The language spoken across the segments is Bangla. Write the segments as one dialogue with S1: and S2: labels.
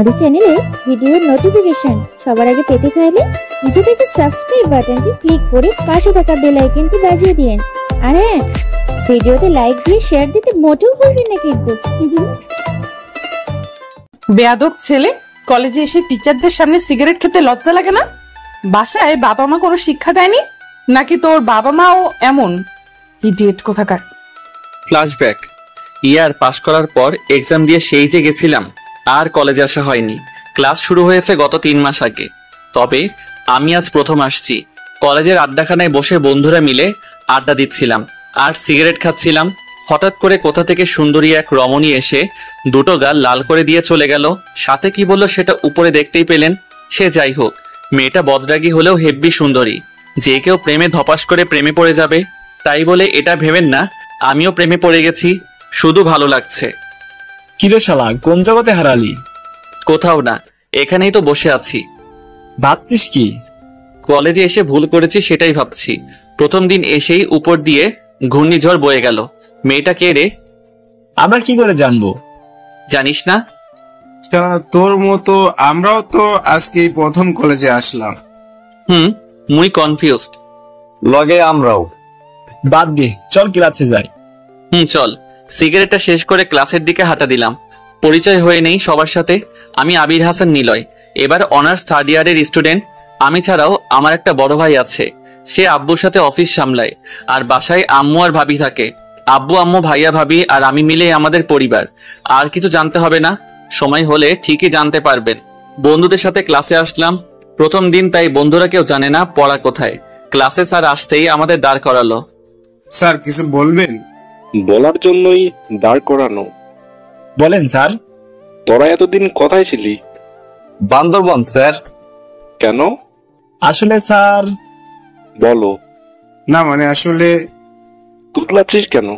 S1: আমাদের চ্যানেলে ভিডিওর নোটিফিকেশন সবার আগে পেতে চাইলে নিচে থেকে সাবস্ক্রাইব বাটনটি ক্লিক করে পাশে থাকা বেল আইকনটি বাজিয়ে দিন। আর হ্যাঁ, ভিডিওতে লাইক দিয়ে শেয়ার দিতে মোটেও ভুলবেন না কিন্তু।
S2: বেয়াদব ছেলে, কলেজে এসে টিচারদের সামনে সিগারেট খেতে লজ্জা লাগে না? বাসায় বাবা মা কোনো শিক্ষা দেয়নি নাকি তোর বাবা মাও এমন? ইডিয়েট কোথাকার।
S3: ফ্ল্যাশব্যাক। ইয়ার পাশ করার পর এক্সাম দিয়ে সেই যে গেছিলাম, আর কলেজে আসা হয়নি। ক্লাস শুরু হয়েছে গত 3 মাস আগে, তবে আমি আজ প্রথম আসছি। কলেজের আড্ডাখানায় বসে বন্ধুরা মিলে আড্ডা দিচ্ছিলাম আর সিগারেট খাচ্ছিলাম। হঠাৎ করে কোথা থেকে সুন্দরী এক রমণী এসে দুটো গাল লাল করে দিয়ে চলে গেল। সাথে কি বললো সেটা উপরে দেখতেই পেলেন। সে যাই হোক, মেয়েটা বদরাগী হলেও হেব্বি সুন্দরী। যে কেউ প্রেমে ধপাস করে প্রেমে পড়ে যাবে, তাই বলে এটা ভেবেন না আমিও প্রেমে পড়ে গেছি। শুধু ভালো লাগছে।
S4: কিরে শালা, কোন জগতে হারালি?
S3: কোথাও না, এখানেই তো বসে আছি।
S4: ভাবছিস কি?
S3: কলেজে এসে ভুল করেছি সেটাই ভাবছি। প্রথম দিন এসেই উপর দিয়ে ঘূর্ণিঝড় বয়ে গেল। মেয়েটা কে রে?
S4: আমরা কি করে জানবো?
S3: জানিস না?
S5: তোর মতো আমরাও তো আজকেই প্রথম কলেজে আসলাম।
S3: মুই কনফিউজড।
S6: লগে আমরাও।
S4: বাদ দে, চল ক্লাসে যাই।
S3: চল। সিগারেটটা শেষ করে ক্লাসের দিকে হাঁটা দিলাম। পরিচয় হয়ে নেই সবার সাথে। আমি আবির হাসান নিলয়, এবার অনার্স 3rd ইয়ারের স্টুডেন্ট। আমি ছাড়াও আমার একটা বড় ভাই আছে। সে আব্বুর সাথে অফিস সামলায় আর বাসায় আম্মু আর ভাবি থাকে। আব্বু আম্মু ভাইয়া ভাবি আর আমি মিলে আমাদের পরিবার। আর কিছু জানতে হবে না, সময় হলে ঠিকই জানতে পারবেন। বন্ধুদের সাথে ক্লাসে আসলাম প্রথম দিন, তাই বন্ধুরা কেউ জানে না পড়া কোথায়। ক্লাসে স্যার আসতেই আমাদের দাঁড় করালো।
S5: স্যার কিছু বলবেন?
S7: বলার জন্যই দাঁড় করানো।
S4: বলেন স্যার।
S7: তোরা এতদিন কোথায় ছিলি?
S6: বান্দরবন স্যার।
S7: কেন?
S4: আসলে স্যার।
S7: বলো।
S5: না মানে আসলে।
S7: তুতলাচ্ছিস কেন?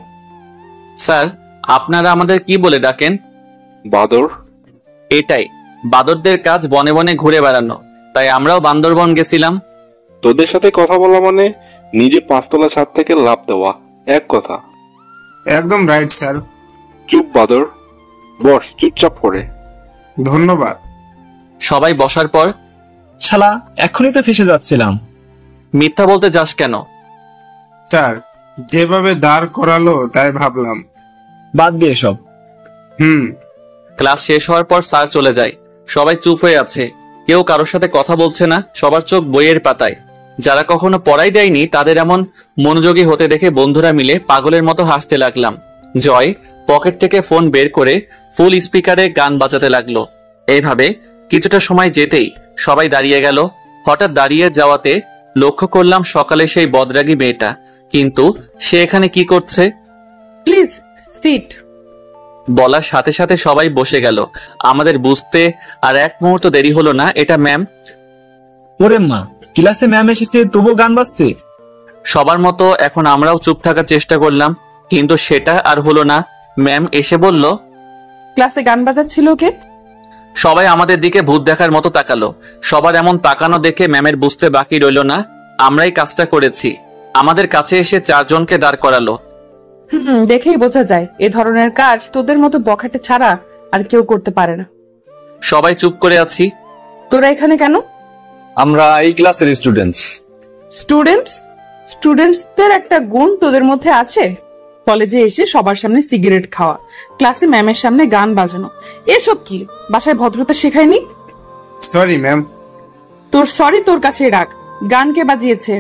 S3: স্যার, আপনারা আমাদের কি বলে ডাকেন?
S7: বাদর।
S3: এটাই, বাদরদের কাজ বনে বনে ঘুরে বেড়ানো, তাই আমরাও বান্দরবন গেছিলাম।
S7: তোদের সাথে কথা বলা মানে নিজে 5তলা ছাদ থেকে লাফ দেওয়া, এক কথা।
S5: একদম রাইট স্যার।
S7: চুপ বাদর, বস চুপচাপ করে।
S5: ধন্যবাদ।
S3: সবাই বসার পর,
S4: শালা এখনই তো ফেসে যাচ্ছিলাম।
S3: মিথ্যা বলতে যাস কেন?
S5: স্যার যেভাবে দাঁড় করালো তাই ভাবলাম।
S4: বাদ দিয়ে সব।
S3: ক্লাস শেষ হওয়ার পর স্যার চলে যায়। সবাই চুপ হয়ে আছে, কেউ কারোর সাথে কথা বলছে না। সবার চোখ বইয়ের পাতায়। যারা কখনো পড়াই দেয়নি তাদের এমন মনোযোগী হতে দেখে বন্ধুরা মিলে পাগলের মতো হাসতে লাগলাম। জয় পকেট থেকে ফোন বের করে ফুল স্পিকারে গান বাজাতে লাগলো। এইভাবে কিছুটা সময় যেতেই সবাই দাঁড়িয়ে গেল। হঠাৎ দাঁড়িয়ে যাওয়াতে লক্ষ্য করলাম সকালে সেই বদরাগী মেয়েটা। কিন্তু সে এখানে কি করছে?
S2: Please sit.
S3: বলার সাথে সাথে সবাই বসে গেল। আমাদের বুঝতে আর এক মুহূর্ত দেরি হলো না। এটা ম্যাম।
S4: ওরে মা, ক্লাসে ম্যাম এসেছে তবু গান বাজছে।
S3: সবার মতো এখন আমরাও চুপ থাকার চেষ্টা করলাম, কিন্তু সেটা আর হলো না। ম্যাম এসে বলল,
S2: ক্লাসে গান বাজাচ্ছিল কে?
S3: সবাই আমাদের দিকে ভূত দেখার মতো তাকালো। সবার এমন তাকানো দেখে ম্যামের বুঝতে বাকি রইল না আমরাই কাজটা করেছি। আমাদের কাছে এসে 4 জনকে দাঁড় করালো।
S2: দেখেই বোঝা যায় এ ধরনের কাজ তোদের মতো বখাটে ছাড়া আর কেউ করতে পারে না।
S3: সবাই চুপ করে আছি।
S2: তোরা এখানে কেন?
S6: আমরা এই ক্লাসের স্টুডেন্টস।
S2: স্টুডেন্টসদের একটা গুণ তোদের মধ্যে আছে, কলেজে এসে সবার সামনে সিগারেট খাওয়া, ক্লাসে ম্যামের সামনে গান বাজানো। এসব কি বাসায় ভদ্রতা শেখায়নি?
S5: Sorry ma'am.
S2: তোর সরি তোর কাছে রাখ। গান কে বাজিয়েছে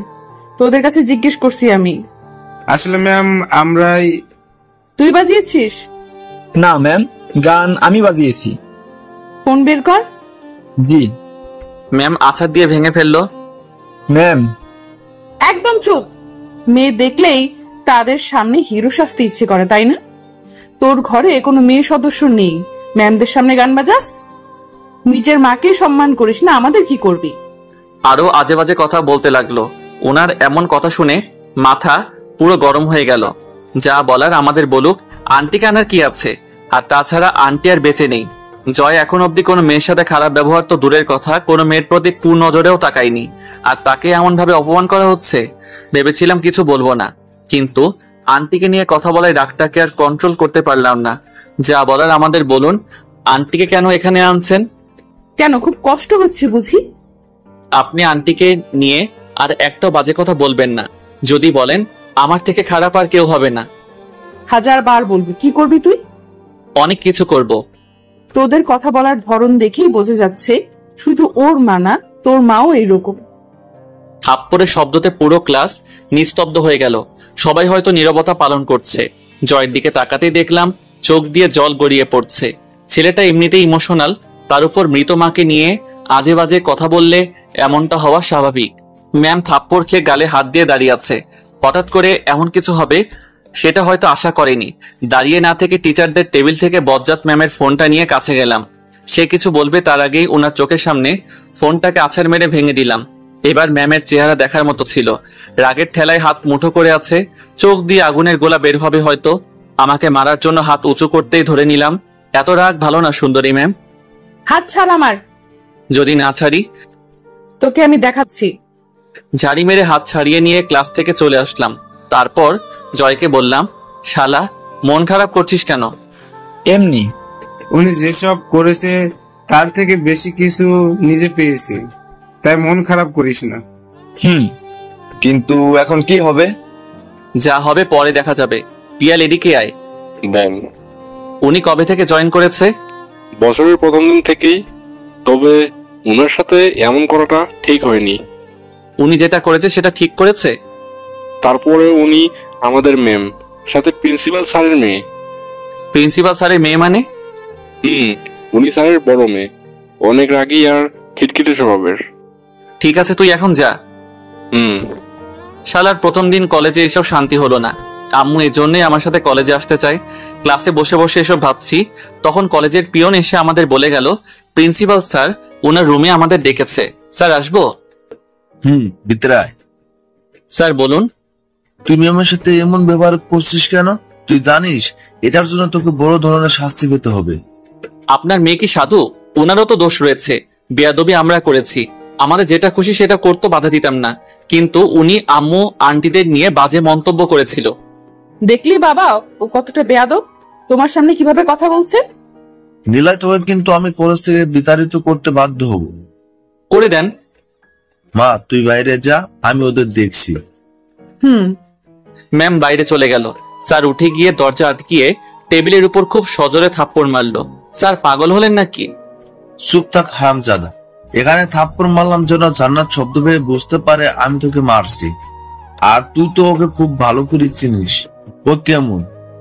S2: তোদের কাছে জিজ্ঞেস করছি আমি।
S5: আসলে ম্যাম আমরাই।
S2: তুই বাজিয়েছিস?
S4: না ম্যাম, গান আমি বাজিয়েছি।
S2: ফোন বের কর।
S4: জি
S3: ম্যাম আছাড় দিয়ে ভেঙে ফেললো।
S4: ম্যাম।
S2: একদম চুপ। মেয়ে দেখলেই তাদের সামনে হিরো সাজতে ইচ্ছে করে, তাই না? তোর ঘরে কোনো মেয়ে সদস্য নেই, ম্যামদের সামনে গান বাজাস? নিজের মাকে সম্মান করিস না, আমাদের কি করবি?
S3: আরো আজে বাজে কথা বলতে লাগলো। ওনার এমন কথা শুনে মাথা পুরো গরম হয়ে গেল। যা বলার আমাদের বলুক, আন্টি কানার কি আছে? আর তাছাড়া আন্টি আর বেঁচে নেই। জয় এখন অব্দি কোনো মেয়ের সাথে খারাপ ব্যবহার তো দূরের কথা, কোনো মেয়ের প্রতি কুনজরেও তাকায়নি। আর তাকে এমন ভাবে অপমান করা হচ্ছে। ভেবেছিলাম কিছু বলবো না, কিন্তু আন্টিকে নিয়ে কথা বলায় রাগটাকে আর কন্ট্রোল করতে পারলাম না। যা বলার আমাদের বলুন। আন্টিকে কেন এখানে আনছেন?
S2: কেন, খুব কষ্ট হচ্ছে বুঝি?
S3: আপনি আন্টিকে নিয়ে আর একটা বাজে কথা বলবেন না। যদি বলেন, আমার থেকে খারাপ আর কেউ হবে না।
S2: 1000 বার বলবি। কি করবি তুই?
S3: অনেক কিছু করব।
S2: তোদের কথা বলার ধরন দেখেই বোঝা যাচ্ছে শুধু ওর মা না, তোর মাও এইরকম।
S3: থাপ্পড়ের শব্দতে পুরো ক্লাস নিস্তব্ধ হয়ে গেল। সবাই হয়তো নীরবতা পালন করছে। জয়ের দিকে তাকাতেই দেখলাম চোখ দিয়ে জল গড়িয়ে পড়ছে। ছেলেটা এমনিতেই ইমোশনাল, তার উপর মৃত মাকে নিয়ে আজে বাজে কথা বললে এমনটা হওয়া স্বাভাবিক। ম্যাম থাপ্পড় খেয়ে গালে হাত দিয়ে দাঁড়িয়ে আছে। হঠাৎ করে এমন কিছু হবে সেটা হয়তো আশা করেনি। দাঁড়িয়ে না থেকে টিচারদের টেবিল থেকে বজ্জাত ম্যামের ফোনটা নিয়ে কাছে গেলাম। সে কিছু বলবে তার আগেই ওনার চোখের সামনে ফোনটাকে আছাড় মেরে ভেঙে দিলাম। এবার ম্যামের চেহারা দেখার মতো ছিল। রাগের ঠেলায় হাত মুঠো করে আছে, চোখ দিয়ে আগুনের গোলা বের হবে হয়তো। আমাকে মারার জন্য হাত উঁচু করতেই ধরে নিলাম। এত রাগ ভালো না সুন্দরী ম্যাম।
S2: হাত ছাড় আমার।
S3: যদি না ছাড়ি?
S2: তোকে আমি দেখাচ্ছি।
S3: ঝাড়ি মেরে হাত ছাড়িয়ে নিয়ে ক্লাস থেকে চলে আসলাম। তারপর জয়কে বললাম, শালা মন খারাপ করছিস কেন?
S4: এমনি।
S5: উনি যেসব করেছে তার থেকে বেশি কিছু নিজে পেয়েছে, তাই মন খারাপ করিস না।
S6: কিন্তু এখন কি হবে?
S3: যা হবে পরে দেখা যাবে। পিয়াল এদিকে আয়।
S7: ম্যাম,
S3: উনি কবে থেকে জয়েন করেছে?
S7: বছরের প্রথম দিন থেকেই। তবে ওনার সাথে এমন করাটা ঠিক হয়নি।
S3: উনি যেটা করেছে সেটা ঠিক করেছে।
S7: তারপরে উনি আমাদের ম্যাম, সাথে প্রিন্সিপাল স্যারের মেয়ে।
S3: প্রিন্সিপাল স্যারের মেয়ে মানে?
S7: উনি স্যারের বড় মেয়ে, অনেক রাগী আর খিটখিটে স্বভাবের।
S3: ঠিক আছে, তুই এখন যা।
S7: হুম।
S3: শালার প্রথম দিন কলেজে এসব শান্তি হলো না। আম্মু এজন্যই আমার সাথে কলেজে আসতে চায়। ক্লাসে বসে বসে এসব ভাবছি, তখন কলেজের পিয়ন এসে আমাদের বলে গেল প্রিন্সিপাল স্যার ওনার রুমে আমাদের ডেকেছে। স্যার আসবো?
S8: ভিতরে আয়।
S3: স্যার বলুন।
S8: তুমি আমার সাথে এমন ব্যবহার করছিস কেন? তুই জানিস এটার জন্য তোকে বড় ধরনের শাস্তি পেতে হবে।
S3: আপনার মেয়ে কি সাধু? ওনারও তো দোষ রয়েছে। বেয়াদবি আমরা করেছি, আমাদের যেটা খুশি সেটা করতে বাধা দিতাম না, কিন্তু উনি আম্মু আন্টিদের নিয়ে বাজে মন্তব্য করেছিল।
S2: দেখলি বাবা ও কতটা বেয়াদব, তোমার সামনে কিভাবে কথা বলছে।
S8: নিলয়, তোকে কিন্তু আমি কলেজ থেকে বিতাড়িত করতে বাধ্য হব।
S3: করে দেন।
S8: মা তুই বাইরে যা, আমি ওদের দেখছি।
S3: ম্যাম বাইরে চলে গেল। স্যার উঠে গিয়ে দরজা আটকিয়ে টেবিলের উপর খুব সজোরে থাপ্পড় মারলো। স্যার পাগল হলেন নাকি?
S8: চুপ থাক হারামজাদা। এখানে থাপ্পড় মারলাম যেন জান্নাত শব্দ পেয়ে বুঝতে পারে আমি তোকে মারছি। আর তুই তো ওকে খুব ভালো করে চিনিস, ও কেমন।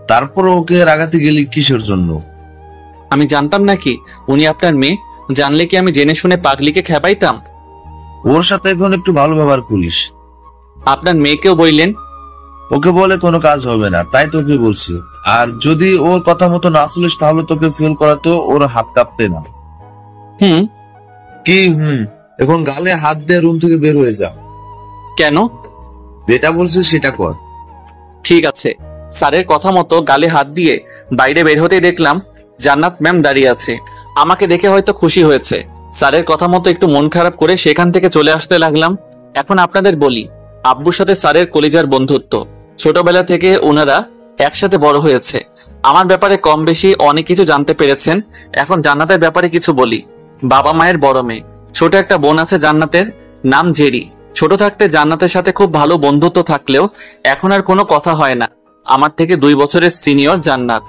S8: তারপর ওকে রাগাতে গেলি কিসের জন্য?
S3: আমি জানতাম নাকি উনি আপনার মেয়ে? জানলে কি আমি জেনে শুনে পাগলিকে খেপাইতাম?
S8: ওর সাথে এখন একটু ভালো ব্যবহার করিস।
S3: আপনার মেয়েকেও বললেন?
S8: ওকে বলে কোনো কাজ হবে না, তাই তোকে বলছি। আর যদি ওর কথা মতো না চলিস তাহলে তোকে ফেল করাতেও ওর হাত কাঁপতে না। কি এখন গালে হাত দিয়ে রুম থেকে বের হয়ে যা।
S3: কেন?
S8: যেটা বলছিস সেটা কর।
S3: ঠিক আছে। স্যারের কথা মতো গালে হাত দিয়ে বাইরে বের হতেই দেখলাম জান্নাত ম্যাম দাঁড়িয়ে আছে। আমাকে দেখে হয়তো খুশি হয়েছে। স্যারের কথা মতো একটু মন খারাপ করে সেখান থেকে চলে আসতে লাগলাম। এখন আপনাদের বলি, আব্বুর সাথে স্যারের কলিজার বন্ধুত্ব। ছোটবেলা থেকে ওনারা একসাথে বড় হয়েছে। আমার ব্যাপারে কম বেশি অনেক কিছু জানতে পেরেছেন। এখন জান্নাতের ব্যাপারে কিছু বলি। বাবা মায়ের বড় মেয়ে, ছোট একটা বোন আছে জান্নাতের, নাম জেরি। ছোট থাকতে জান্নাতের সাথে খুব ভালো বন্ধুত্ব থাকলেও এখন আর কোনো কথা হয় না। আমার থেকে 2 বছরের সিনিয়র জান্নাত।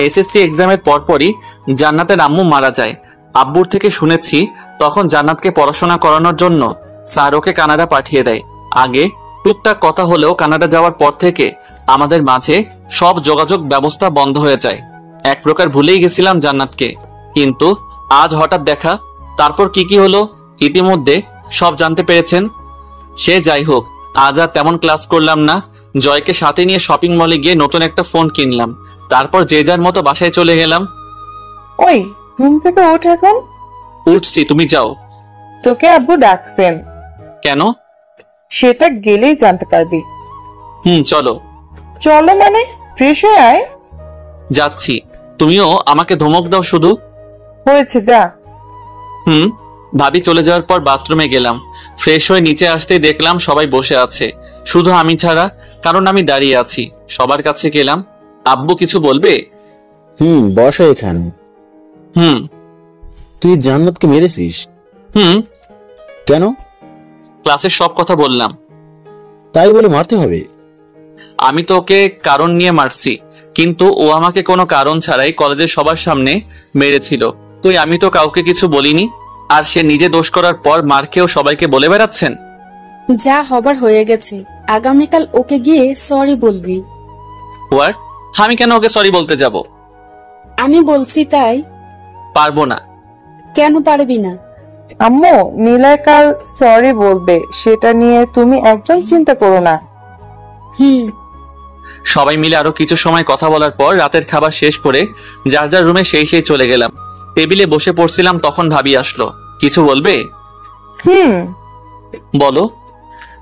S3: এসএসসি এক্সামের পরপরই জান্নাতের আম্মু মারা যায়। আব্বুর থেকে শুনেছি তখন জান্নাতকে পড়াশোনা করানোর জন্য স্যার ওকে কানাডা পাঠিয়ে দেয়। আগে টুকটাক কথা হলেও কানাডা যাওয়ার পর থেকে আমাদের মাঝে সব যোগাযোগ ব্যবস্থা বন্ধ হয়ে যায়। এক প্রকার ভুলেই গেছিলাম জান্নাতকে, কিন্তু আজ হঠাৎ দেখা। তারপর কি হলো ইতিমধ্যে সব জানতে পেরেছেন। সে যাই হোক, আজ আর তেমন ক্লাস করলাম না। জয়কে সাথে নিয়ে শপিং মলে গিয়ে নতুন একটা ফোন কিনলাম। তারপর যে যার মতো বাসায় চলে গেলাম।
S9: ওই ঘুম থেকে ওঠ এখন।
S3: উঠছি, তুমি যাও।
S9: তোকে আব্বু ডাকছেন।
S3: কেন?
S9: সেটা গেলেই জানতে পারবি।
S3: চলো।
S9: চলো মানে? ফ্রেশ হয়ে আয়।
S3: যাচ্ছি, তুমিও আমাকে ধমক দাও শুধু।
S9: হয়েছে, যা।
S3: ভাবি চলে যাওয়ার পর বাথরুমে গেলাম। ফ্রেশ হয়ে নিচে আসতেই দেখলাম সবাই বসে আছে, শুধু আমি ছাড়া, কারণ আমি দাঁড়িয়ে আছি। সবার কাছে গেলাম। আব্বু কিছু বলবে?
S10: বসো এখানে। তুই জান্নাতকে মেরেছিস?
S3: হুম।
S10: কেন?
S3: ক্লাসের সব কথা বললাম।
S10: তাই বলে মারতে হবে?
S3: আমি তো ওকে কারণ নিয়ে মারছি, কিন্তু ও আমাকে কোনো কারণ ছাড়াই কলেজের সবার সামনে মেরেছিল। তুই আমি তো কাউকে কিছু বলিনি, আর সে নিজে দোষ করার পর মার খেয়েও সবাইকে বলে বেড়াচ্ছেন।
S11: যা হবার হয়ে গেছে, আগামীকাল ওকে গিয়ে সরি বলবি।
S3: হোয়াট? আমি কেন ওকে সরি বলতে যাব?
S11: আমি বলছি তাই।
S3: পারবো না।
S11: কেন পারবি না?
S9: আম্মু, নীলয় কাল সরি বলবে, সেটা নিয়ে তুমি একদম চিন্তা করো না।
S11: হুম।
S3: সবাই মিলে আরো কিছু সময় কথা বলার পর রাতের খাবার শেষ করে যার যার রুমে সেই চলে গেলাম। টেবিলে বসে পড়ছিলাম, তখন ভাবি আসলো। কিছু বলবে? বলো।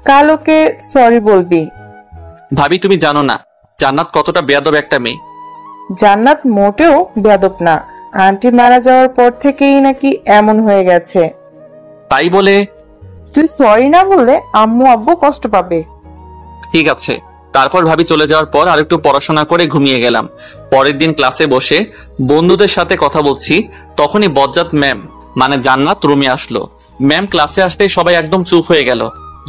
S9: কাল ওকে সরি বলবি।
S3: ভাবি, তুমি জানো না জান্নাত কতটা বেয়াদব একটা মেয়ে।
S9: জান্নাত মোটেও বেয়াদব না, আন্টি মারা যাওয়ার পর থেকেই নাকি এমন হয়ে গেছে।
S3: তাই বলে?
S9: তুই সরি না বললে আম্মু আব্বু কষ্ট পাবে।
S3: ঠিক আছে। তারপর ভাবি চলে যাওয়ার পর আরেকটু পড়াশোনা করে ঘুমিয়ে গেলাম। পরের দিন ক্লাসে বসে বন্ধুদের সাথে কথা বলছি, তখনই বজ্জাত ম্যাম মানে জান্নাত রুমে আসলো। ম্যাম ক্লাসে আসতেই সবাই একদম চুপ হয়ে গেল।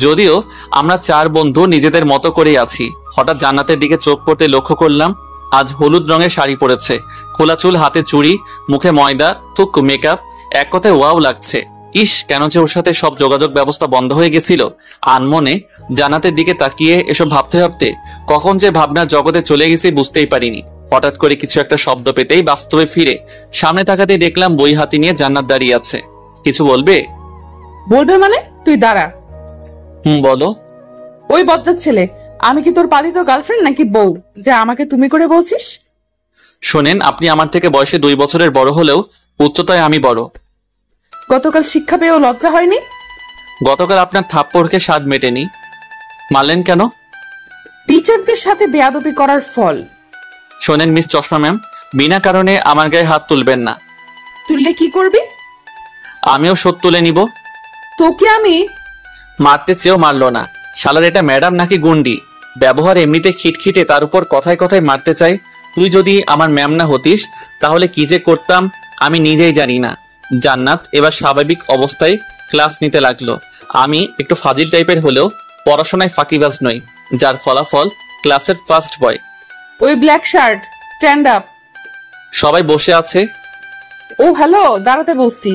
S3: যদিও আমরা 4 বন্ধু নিজেদের মতো করেই আছি। হঠাৎ জান্নাতের দিকে চোখ পড়তে লক্ষ্য করলাম আজ হলুদ রঙের শাড়ি পরেছে, খোলা চুল, হাতে চুড়ি, মুখে ময়দা, থুক মেকআপ। এক কথায় ওয়াও লাগছে। ইস, কেন যে ওর সাথে সব যোগাযোগ ব্যবস্থা বন্ধ হয়ে গেছিল। আনমনে জান্নাতের দিকে তাকিয়ে এসব ভাবতে ভাবতে কখন যে ভাবনার জগতে চলে গেছি বুঝতেই পারিনি। হঠাৎ করে কিছু একটা শব্দ পেতেই বাস্তবে ফিরে সামনে তাকাতেই দেখলাম বই হাতে নিয়ে জান্নাত দাঁড়িয়ে আছে। কিছু বলবে?
S2: বলবে মানে? তুই দাঁড়া।
S3: বলো।
S2: ওই বজ্জাত ছেলে, আমি কি তোর পালিত গার্লফ্রেন্ড নাকি বউ যে আমাকে তুমি করে বলছিস?
S3: শোনেন, আপনি আমার থেকে বয়সে 2 বছরের বড় হলেও উচ্চতায় আমি বড়।
S2: গতকাল শিক্ষা পেয়েও লজ্জা হয়নি?
S3: গতকাল আপনার থাপ্পড়কে স্বাদ মেটেনি। মারলেন কেন?
S2: টিচারদের সাথে বেয়াদবি করার ফল।
S3: শোনেন মিস চশমা ম্যাম, বিনা কারণে আমার গায়ে হাত তুলবেন না।
S2: তুললে কি করবি?
S3: আমিও শোধ তুলে নিব।
S2: তোকে আমি
S3: মারতে চেয়েও মারলো না। শালার এটা ম্যাডাম নাকি গুন্ডি? ব্যবহার এমনিতে খিটখিটে, তার উপর কথায় কথায় মারতে চাই। তুই যদি আমার ম্যাম না হতিস তাহলে কি যে করতাম আমি নিজেই জানি না। জান্নাত এবার স্বাভাবিক অবস্থায় ক্লাস নিতে লাগলো। আমি একটু ফাজিল টাইপের হলেও পড়াশোনায় ফাঁকিবাজ নই, যার ফলাফল ক্লাসের ফার্স্ট বয়।
S2: ওই ব্ল্যাক শার্ট, স্ট্যান্ড আপ।
S3: সবাই বসে আছে।
S2: ও হ্যালো, দাঁড়াতে বলছি।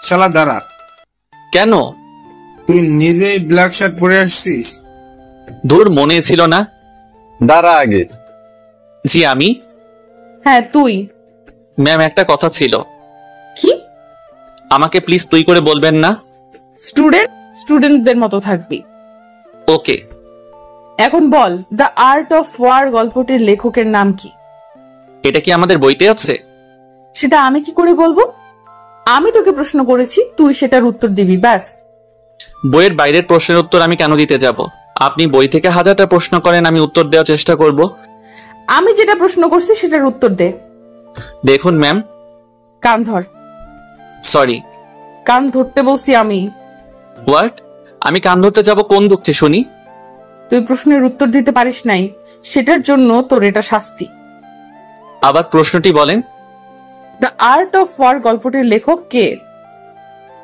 S5: শালা দাঁড়া।
S3: কেন?
S5: তুই নিজেই ব্ল্যাক শার্ট পরে আসছিস?
S3: দূর, মনে ছিল না।
S6: দাঁড়া আগে।
S3: জি আমি।
S2: হ্যাঁ তুই।
S3: ম্যাম, একটা কথা ছিল।
S2: কি?
S3: আমাকে প্লিজ তুই করে বলবেন না।
S2: স্টুডেন্টদের মতো থাকবি।
S3: ওকে।
S2: এখন বল, দ্য আর্ট অফ ওয়ার গল্পটির লেখকের নাম কি?
S3: এটা কি আমাদের বইতে আছে?
S2: সেটা আমি কি করে বলবো? আমি তোকে প্রশ্ন করেছি, তুই সেটার উত্তর দিবি, ব্যাস।
S3: বইয়ের বাইরের প্রশ্নের উত্তর আমি কেন দিতে যাব? আপনি বই থেকে 1000টা প্রশ্ন করেন, আমি উত্তর দেওয়ার চেষ্টা করব।
S2: আমি যেটা প্রশ্ন করছি সেটার উত্তর দে।
S3: দেখুন ম্যাম।
S2: কান ধর।
S3: সরি।
S2: কান ধরতে বলছি আমি।
S3: হোয়াট? আমি কান ধরতে যাব কোন দুঃখে শুনি?
S2: তুই প্রশ্নের উত্তর দিতে পারিস নাই, সেটার জন্য তোর এটা শাস্তি।
S3: আবার প্রশ্নটি বলেন।
S2: দ্য আর্ট অফ ওয়ার গল্পটির লেখক কে?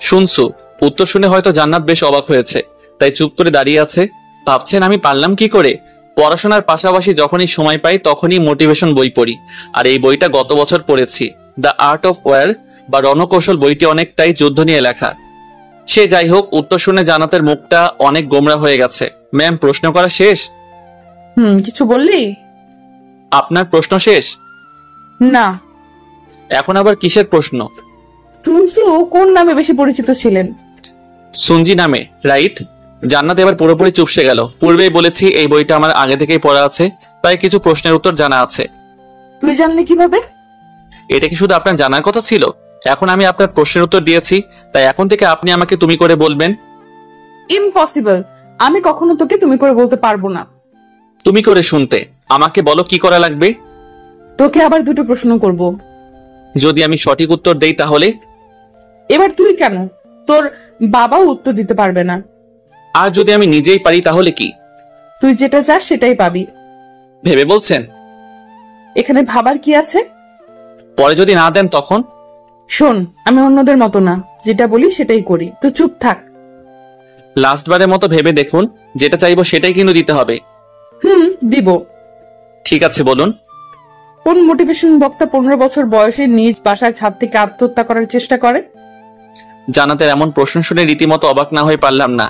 S3: শুনছু। উত্তর শুনে হয়তো জান্নাত বেশ অবাক হয়েছে, তাই চুপ করে দাঁড়িয়ে আছে। ভাবছেন আমি পারলাম কি করে? পড়াশোনার পাশাপাশি যখনই সময় পাই তখনই মোটিভেশন বই পড়ি, আর এই বইটা গত বছর পড়েছি। দ্য আর্ট অফ ওয়ার বা রণকৌশল বইটি অনেকটাই যুদ্ধ নিয়ে লেখা। সে যাই হোক, উত্তর শুনে জান্নাতের মুখটা অনেক গোমরা হয়ে গেছে। ম্যাম, প্রশ্ন করা শেষ?
S2: কিছু বললি?
S3: আপনার প্রশ্ন শেষ?
S2: না।
S3: এখন আবার কিসের প্রশ্ন?
S2: সুনজু কোন নামে বেশি পরিচিত ছিলেন?
S3: সুনজি নামে, রাইট। জান্নাত এবার পুরোপুরি চুপসে গেল। পূর্বেই বলেছি এই বইটা আমার আগে থেকেই পড়া আছে, তাই কিছু প্রশ্নের উত্তর জানা আছে।
S2: তুই জানলি কিভাবে?
S3: এটা কি শুধু আপনার জানার কথা ছিল? এখন আমি আপনার প্রশ্নের উত্তর দিয়েছি, তাই এখন থেকে আপনি আমাকে তুমি করে বলবেন।
S2: ইম্পসিবল, আমি কখনো তোকে তুমি করে বলতে পারবো না।
S3: তুমি করে শুনতে আমাকে বলো কি করা লাগবে।
S2: তোকে আবার দুটো প্রশ্ন করব।
S3: যদি আমি সঠিক উত্তর দেই তাহলে?
S2: এবার তুই কেন, তোর বাবাও উত্তর দিতে পারবে না।
S3: আর যদি আমি নিজেই পারি তাহলে কি?
S2: তুই যেটা চাস সেটাই পাবি।
S3: ভেবে বলছেন?
S2: এখানে ভাবার কি আছে?
S3: পরে যদি না দেন তখন?
S2: শোন, আমি অন্যদের মতো না, যেটা বলি সেটাই করি, তো চুপ থাক।
S3: লাস্টবারের মতো ভেবে দেখুন, যেটা চাইবো সেটাই কিন্তু দিতে হবে।
S2: দিব।
S3: ঠিক আছে, বলুন।
S2: কোন মোটিভেশন বক্তা 15 বছর বয়সে নিজ বাসার ছাদ থেকে আত্মহত্যা করার চেষ্টা করে?
S3: জান্নাতের এমন প্রশ্ন শুনে রীতিমতো অবাক না হয়ে পারলাম না।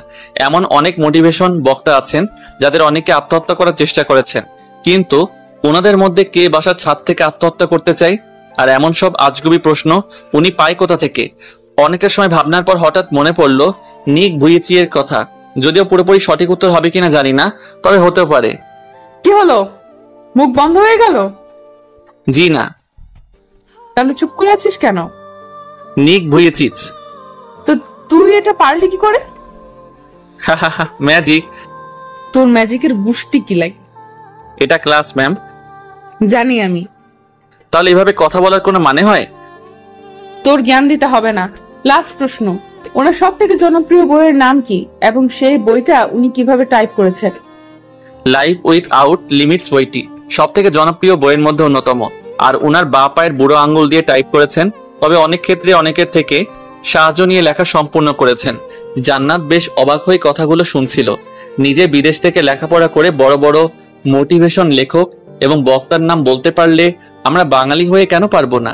S3: এমন অনেক মোটিভেশন বক্তা আছেন যাদের অনেকে আত্মহত্যা করার চেষ্টা করেছেন, কিন্তু ওনাদের মধ্যে কে বাসার ছাদ থেকে আত্মহত্যা করতে চায়? আর এমন সব আজগুবি প্রশ্ন উনি পায় কোথা থেকে? অনেকটা সময় ভাবনার পর হঠাৎ মনে পড়ল নিক ভুইয়েচিয়ের কথা। যদিও পুরোপুরি সঠিক উত্তর হবে কিনা জানি না, তবে হতেও পারে।
S2: কি হলো, মুখ বন্ধ হয়ে গেল?
S3: জি না।
S2: তাহলে চুপ করে আছিস কেন?
S3: নিক ভুইয়েচিচ।
S2: তো তুই এটা পারলি কি করে?
S3: ম্যাজিক।
S2: তোর ম্যাজিকের গুষ্টি কি লাগে?
S3: এটা ক্লাস ম্যাম।
S2: জানি আমি।
S3: তাহলে এভাবে কথা বলার কোনো মানে হয়?
S2: তোর জ্ঞান দিতে হবে না। লাস্ট প্রশ্ন, ওনার সব থেকে জনপ্রিয় বইয়ের নাম কি এবং সেই বইটা উনি কিভাবে টাইপ করেছেন?
S3: লাইফ উইথ আউট লিমিটস বইটি সব থেকে জনপ্রিয় বইয়ের মধ্যে অন্যতম, আর উনার বা পায়ের বুড়ো আঙ্গুল দিয়ে টাইপ করেছেন। তবে অনেক ক্ষেত্রে অনেকের থেকে সাহায্য নিয়ে লেখা সম্পূর্ণ করেছেন। জান্নাত বেশ অবাক হয়ে কথাগুলো শুনছিল। নিজে বিদেশ থেকে লেখাপড়া করে বড় বড় মোটিভেশন লেখক এবং বক্তার নাম বলতে পারলে আমরা বাঙালি হয়ে কেন পারবো না?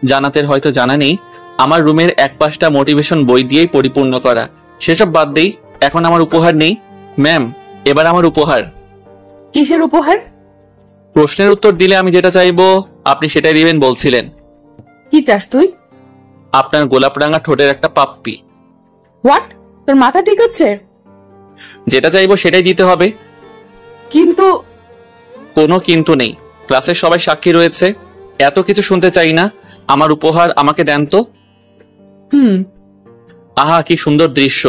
S3: জান্নাতের হয়তো জানা নেই আমার রুমের এক পাশটা মোটিভেশন বই দিয়েই পরিপূর্ণ করা। সেসব বাদ দেই, এখন আমার উপহার নেই ম্যাম। এবার আমার উপহার।
S2: কিসের উপহার?
S3: প্রশ্নের উত্তর দিলে আমি যেটা চাইবো আপনি সেটাই দিবেন বলছিলেন।
S2: কি চাস তুই?
S3: আপনার গোলাপ রাঙা ঠোঁটের একটা পাপ্পি।
S2: হোয়াট? তোর মাথা ঠিক আছে?
S3: যেটা চাইবো সেটাই দিতে হবে।
S2: কিন্তু
S3: কোনো কিন্তু নেই, ক্লাসের সবাই সাক্ষী রয়েছে। এত কিছু শুনতে চাই না, আমার উপহার আমাকে দেন তো। আহা কি সুন্দর দৃশ্য,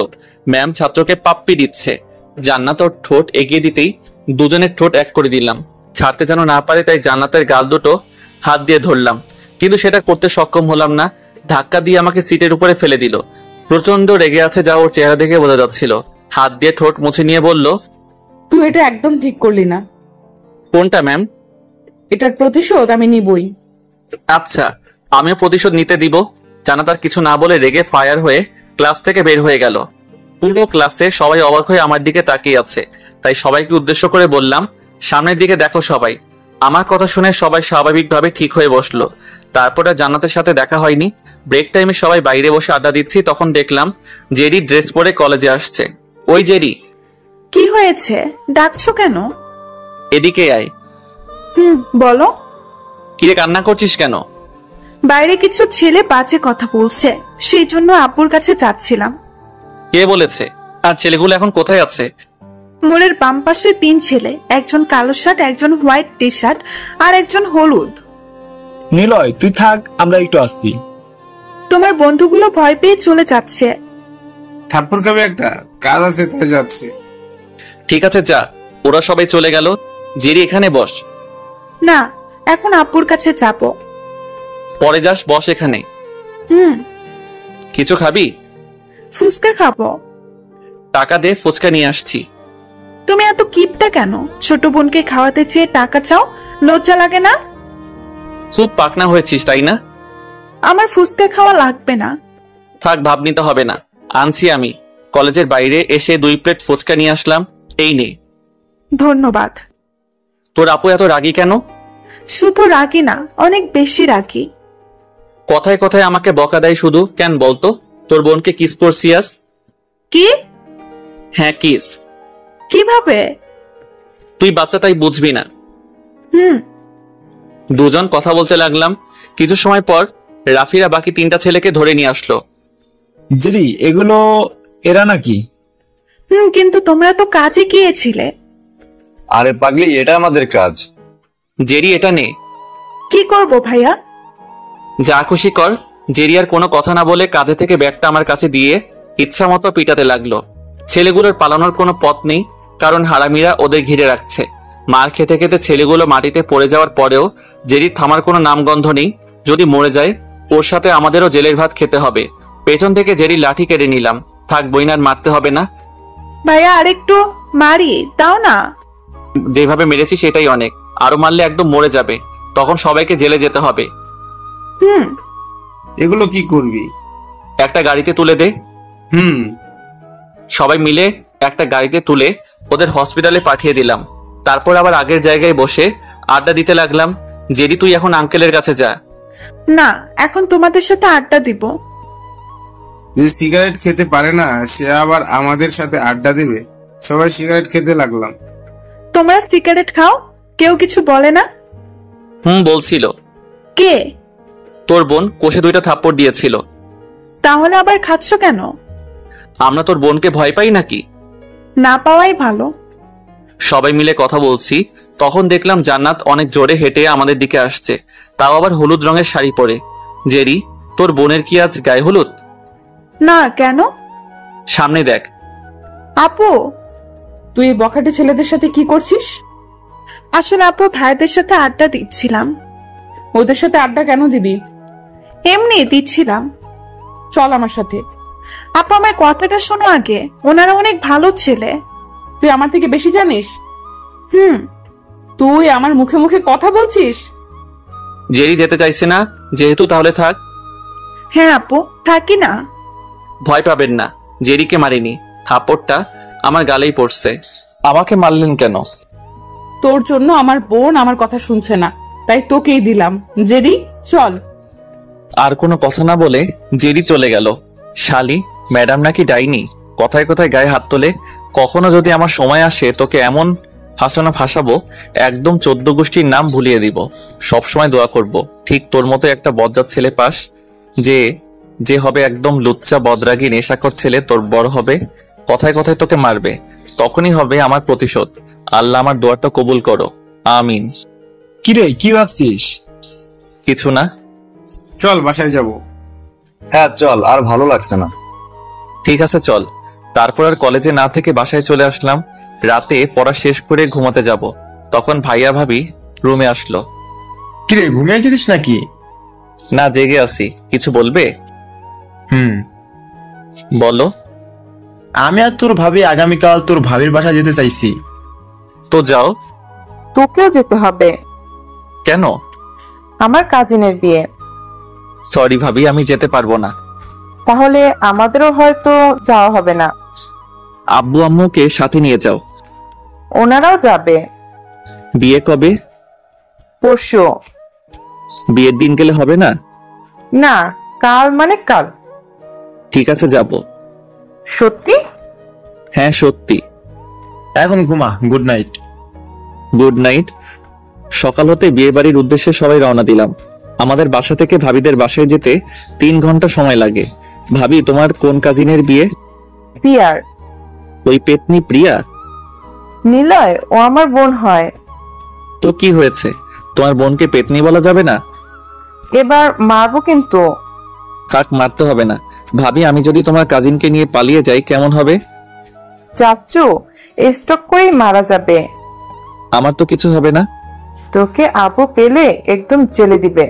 S3: ম্যাম ছাত্রকে পাপ্পি দিচ্ছে। জান্নাত ওর ঠোঁট এগিয়ে দিতেই দুজনের ঠোঁট এক করে দিলাম। ছাড়তে যেন না পারে তাই জান্নাতের গাল দুটো হাত দিয়ে ধরলাম, কিন্তু সেটা করতে সক্ষম হলাম না। ধাক্কা দিয়ে আমাকে সিটের উপরে ফেলে দিল। প্রচন্ড রেগে আছে যা ওর চেহারা দেখে বোঝা যাচ্ছিল। হাত দিয়ে ঠোঁট মুছে নিয়ে বলল,
S2: তুই এটা একদম ঠিক করলি না।
S3: কোনটা ম্যাম?
S2: এটার প্রতিশোধ আমি নিবই।
S3: আচ্ছা, আমিও প্রতিশোধ নিতে দিব। জান্নাত আর কিছু না বলে রেগে ফায়ার হয়ে ক্লাস থেকে বের হয়ে গেল। পুরো ক্লাসে সবাই অবাক হয়ে আমার দিকে তাকিয়ে আছে, তাই সবাইকে উদ্দেশ্য করে বললাম, সামনের দিকে দেখো সবাই। আমার কথা শুনে সবাই স্বাভাবিকভাবে ঠিক হয়ে বসলো। তারপর আর জান্নাতের সাথে দেখা হয়নি। ব্রেক টাইমে সবাই বাইরে বসে আড্ডা দিচ্ছি, তখন দেখলাম জেরি ড্রেস পরে কলেজে আসছে। ওই জেরি।
S12: কি হয়েছে, ডাকছো কেন?
S3: এদিকে আয়।
S12: বলো।
S3: কিরে কান্না করছিস কেন?
S12: বাইরে কিছু ছেলে বাজে কথা বলছে, সেই জন্য আপুর কাছে যাচ্ছিলাম।
S3: কে বলেছে? আর ছেলেগুলো এখন কোথায় আছে?
S12: মোড়ের বাম পাশে 3 ছেলে, একজন কালো শার্ট, একজন হোয়াইট টি শার্ট আর একজন হলুদ।
S4: নিলয় তুই থাক, আমরা একটু আসছি।
S12: তোমার বন্ধুগুলো ভয় পেয়ে চলে যাচ্ছে।
S5: থাপ্পড় খাবে একটা, কাজ আছে তাই যাচ্ছে।
S3: ঠিক আছে যা, ওরা সবাই চলে গেল। জেরি এখানে বস।
S12: না, এখন আপুর কাছে যাবো।
S3: পরে যাস, বস এখানে। কিছু খাবি?
S12: ফুচকা খাবো।
S3: টাকা দে, ফুচকা নিয়ে আসছি।
S12: তুমি এত কিপটা কেন? ছোট বোনকে খাওয়াতে চেয়ে টাকা চাও, লজ্জা লাগে না?
S3: খুব পাকনা হয়েছিস তাই না?
S12: আমার ফুচকা খাওয়া লাগবে না।
S3: থাক, ভাব নিতে হবে না, আনছি আমি। কলেজের বাইরে এসে 2 প্লেট ফুচকা নিয়ে আসলাম, এই নে।
S12: ধন্যবাদ।
S3: তোর আপু এত রাগী কেন?
S12: শুধু রাগি না, অনেক বেশি রাগি।
S3: কথায় কথায় আমাকে বকা দেয় শুধু। কেন বলতো? তোর বোনকে কিস করছিস?
S12: কি?
S3: হ্যাঁ কিস।
S12: কিভাবে?
S3: তুই বাচ্চা তাই বুঝবি না। দুজন কথা বলতে লাগলাম। কিছু সময় পর রাফিরা বাকি 3টা ছেলেকে ধরে নিয়ে আসলো।
S4: জেরি এগুলো এরা নাকি?
S12: কিন্তু তোমরা তো কাজে গিয়েছিলে।
S6: আরে পাগলি, এটা আমাদের কাজ।
S3: জেরি এটা নে।
S12: কি করব ভাইয়া?
S3: যা খুশি কর। জেরি আর কোনো কথা না বলে কাঁধে থেকে ব্যাগটা আমার কাছে দিয়ে ইচ্ছা মতো পিটাতে লাগলো। ছেলেগুলোর পালানোর কোনো পথ নেই, কারণ হারামিরা ওদের ঘিরে রাখছে। মার খেতে খেতে ছেলেগুলো মাটিতে পড়ে যাওয়ার পরেও জেরির থামার কোনো নামগন্ধ নেই। যদি মরে যায় ওর সাথে আমাদেরও জেলের ভাত খেতে হবে। পেছন থেকে জেরির লাঠি কেড়ে নিলাম। থাক বইনার মারতে হবে না।
S12: ভাইয়া আরেকটু মারি দাও না।
S3: যেভাবে মেরেছি সেটাই অনেক, আরো মারলে একদম মরে যাবে। তখন সবাইকে জেলে যেতে হবে।
S5: এগুলো কি করবি?
S3: একটা গাড়িতে তুলে দে।
S5: হুম।
S3: সবাই মিলে একটা গাড়িতে তুলে ওদের হসপিটালে পাঠিয়ে দিলাম। তারপর আবার আগের জায়গায় বসে আড্ডা দিতে লাগলাম। জেরি, তুই এখন আঙ্কেলের কাছে যা।
S12: না, এখন তোমাদের সাথে আড্ডা দিব।
S5: যে সিগারেট খেতে পারে না সে আবার আমাদের সাথে আড্ডা দেবে? সবাই সিগারেট খেতে লাগলাম।
S12: তোমরা সিগারেট খাও, কেউ কিছু বলে না?
S3: বলছিল।
S12: কে?
S3: তোর বোন কোষে 2টা থাপ্পড় দিয়েছিল।
S12: তাহলে আবার খাচ্ছ কেন?
S3: আমরা তোর বোনকে ভয় পাই নাকি?
S12: না পাওয়াই ভালো।
S3: সবাই মিলে কথা বলছি, তখন দেখলাম জান্নাত অনেক জোরে হেঁটে আমাদের দিকে আসছে, তাও আবার হলুদ রঙের শাড়ি পরে। জেরি, তোর বোনের কি আজ গায়ে হলুদ?
S12: না, কেন?
S3: সামনে দেখ।
S12: আপু,
S2: তুই এই বখাটে ছেলেদের সাথে কি করছিস?
S12: আসলে আপু, ভাইদের সাথে আড্ডা দিচ্ছিলাম।
S2: ওদের সাথে আড্ডা কেন দিবি?
S12: এমনি দিচ্ছিলাম।
S2: চল আমার সাথে।
S12: আপু, আমার কথাটা শোনো আগে, ওনারা অনেক ভালো ছেলে।
S2: তুই আমার থেকে বেশি জানিস? তুই আমার মুখে মুখে কথা বলছিস?
S3: জেরি যেতে চাইছে না যেহেতু, তাহলে থাক।
S12: হ্যাঁ আপু, থাকি না।
S3: ভয় পাবেন না, জেরিকে মারিনি, থাপ্পড়টা আমার গালেই পড়ছে। আমাকে মারলেন কেন?
S2: তোর জন্য আমার বোন আমার কথা শুনছে না, তাই তোকেই দিলাম। জেরি, চল।
S3: আর কোনো কথা না বলে জেরি চলে গেল। শালি, ম্যাডাম নাকি ডাইনি, কথায় কথায় গায়ে হাত তোলে। কখনো যদি আমার সময় আসে তোকে এমন ফাঁসাবো, একদম 14 গোষ্ঠীর নাম ভুলিয়ে দিব। সবসময় দোয়া করব ঠিক তোর মতো একটা বজ্জাত ছেলে পাস, যে হবে একদম লুচ্চা বদরাগী নেশাখোর ছেলে। তোর বড় হবে, কথায় কথায় তোকে মারবে, তখনই হবে আমার প্রতিশোধ। আল্লাহ আমার দোয়াটা কবুল করো, আমিন।
S4: কিরে, কি ভাবছিস?
S3: কিছু না।
S5: চল বাসায় যাব।
S6: হ্যাঁ চল, আর ভালো লাগছে না।
S3: ঠিক আছে চল। তারপর আর কলেজে না থেকে বাসায় চলে আসলাম। রাতে পড়া শেষ করে ঘুমাতে যাব, তখন ভাইয়া ভাবি রুমে আসলো।
S4: কিরে, ঘুমিয়ে গেছিস নাকি?
S3: না, জেগে আছি। কিছু বলবে? বলো।
S4: আমি আর তোর ভাবি আগামীকাল তোর ভাবির বাসা যেতে চাইছি।
S3: তো যাও।
S9: তোকেও যেতে হবে।
S3: কেন?
S9: আমার কাজিনের বিয়ে।
S3: সরি ভাবি, আমি যেতে পারবো না।
S9: তাহলে আমাদেরও হয়তো যাওয়া হবে না।
S3: আব্বু আম্মুকে সাথে নিয়ে যাও।
S9: ওনারাও যাবে।
S3: বিয়ে কবে?
S9: পরশু।
S3: বিয়ের দিন গেলে হবে না?
S9: না, কাল মানে কাল।
S3: ঠিক আছে, যাব।
S9: সত্যি?
S3: হ্যাঁ সত্যি।
S4: এখন ঘুমা, গুড নাইট।
S3: Good night. সকাল হতে বিয়ে বাড়ির উদ্দেশ্যে সবাই রওনা দিলাম। আমাদের বাসা থেকে ভাবিদের বাসায় যেতে 3 ঘন্টা সময় লাগে। ভাবি, তোমার কোন কাজিনের বিয়ে?
S9: প্রিয়ার।
S3: ওই পেতনি প্রিয়া?
S9: নিলয়, ও আমার বোন হয়।
S3: তো কি হয়েছে, তোমার বোনকে পেতনি বলা যাবে না?
S9: এবার মারবো কিন্তু।
S3: থাক, মারতে হবে না। ভাবি, আমি যদি তোমার কাজিনকে নিয়ে পালিয়ে যাই কেমন হবে?
S9: চাচু, স্টক করেই মারা যাবে।
S3: আমার তো কিছু হবে না।
S9: তোকে আপু পেলে একদম জেলে দিবে।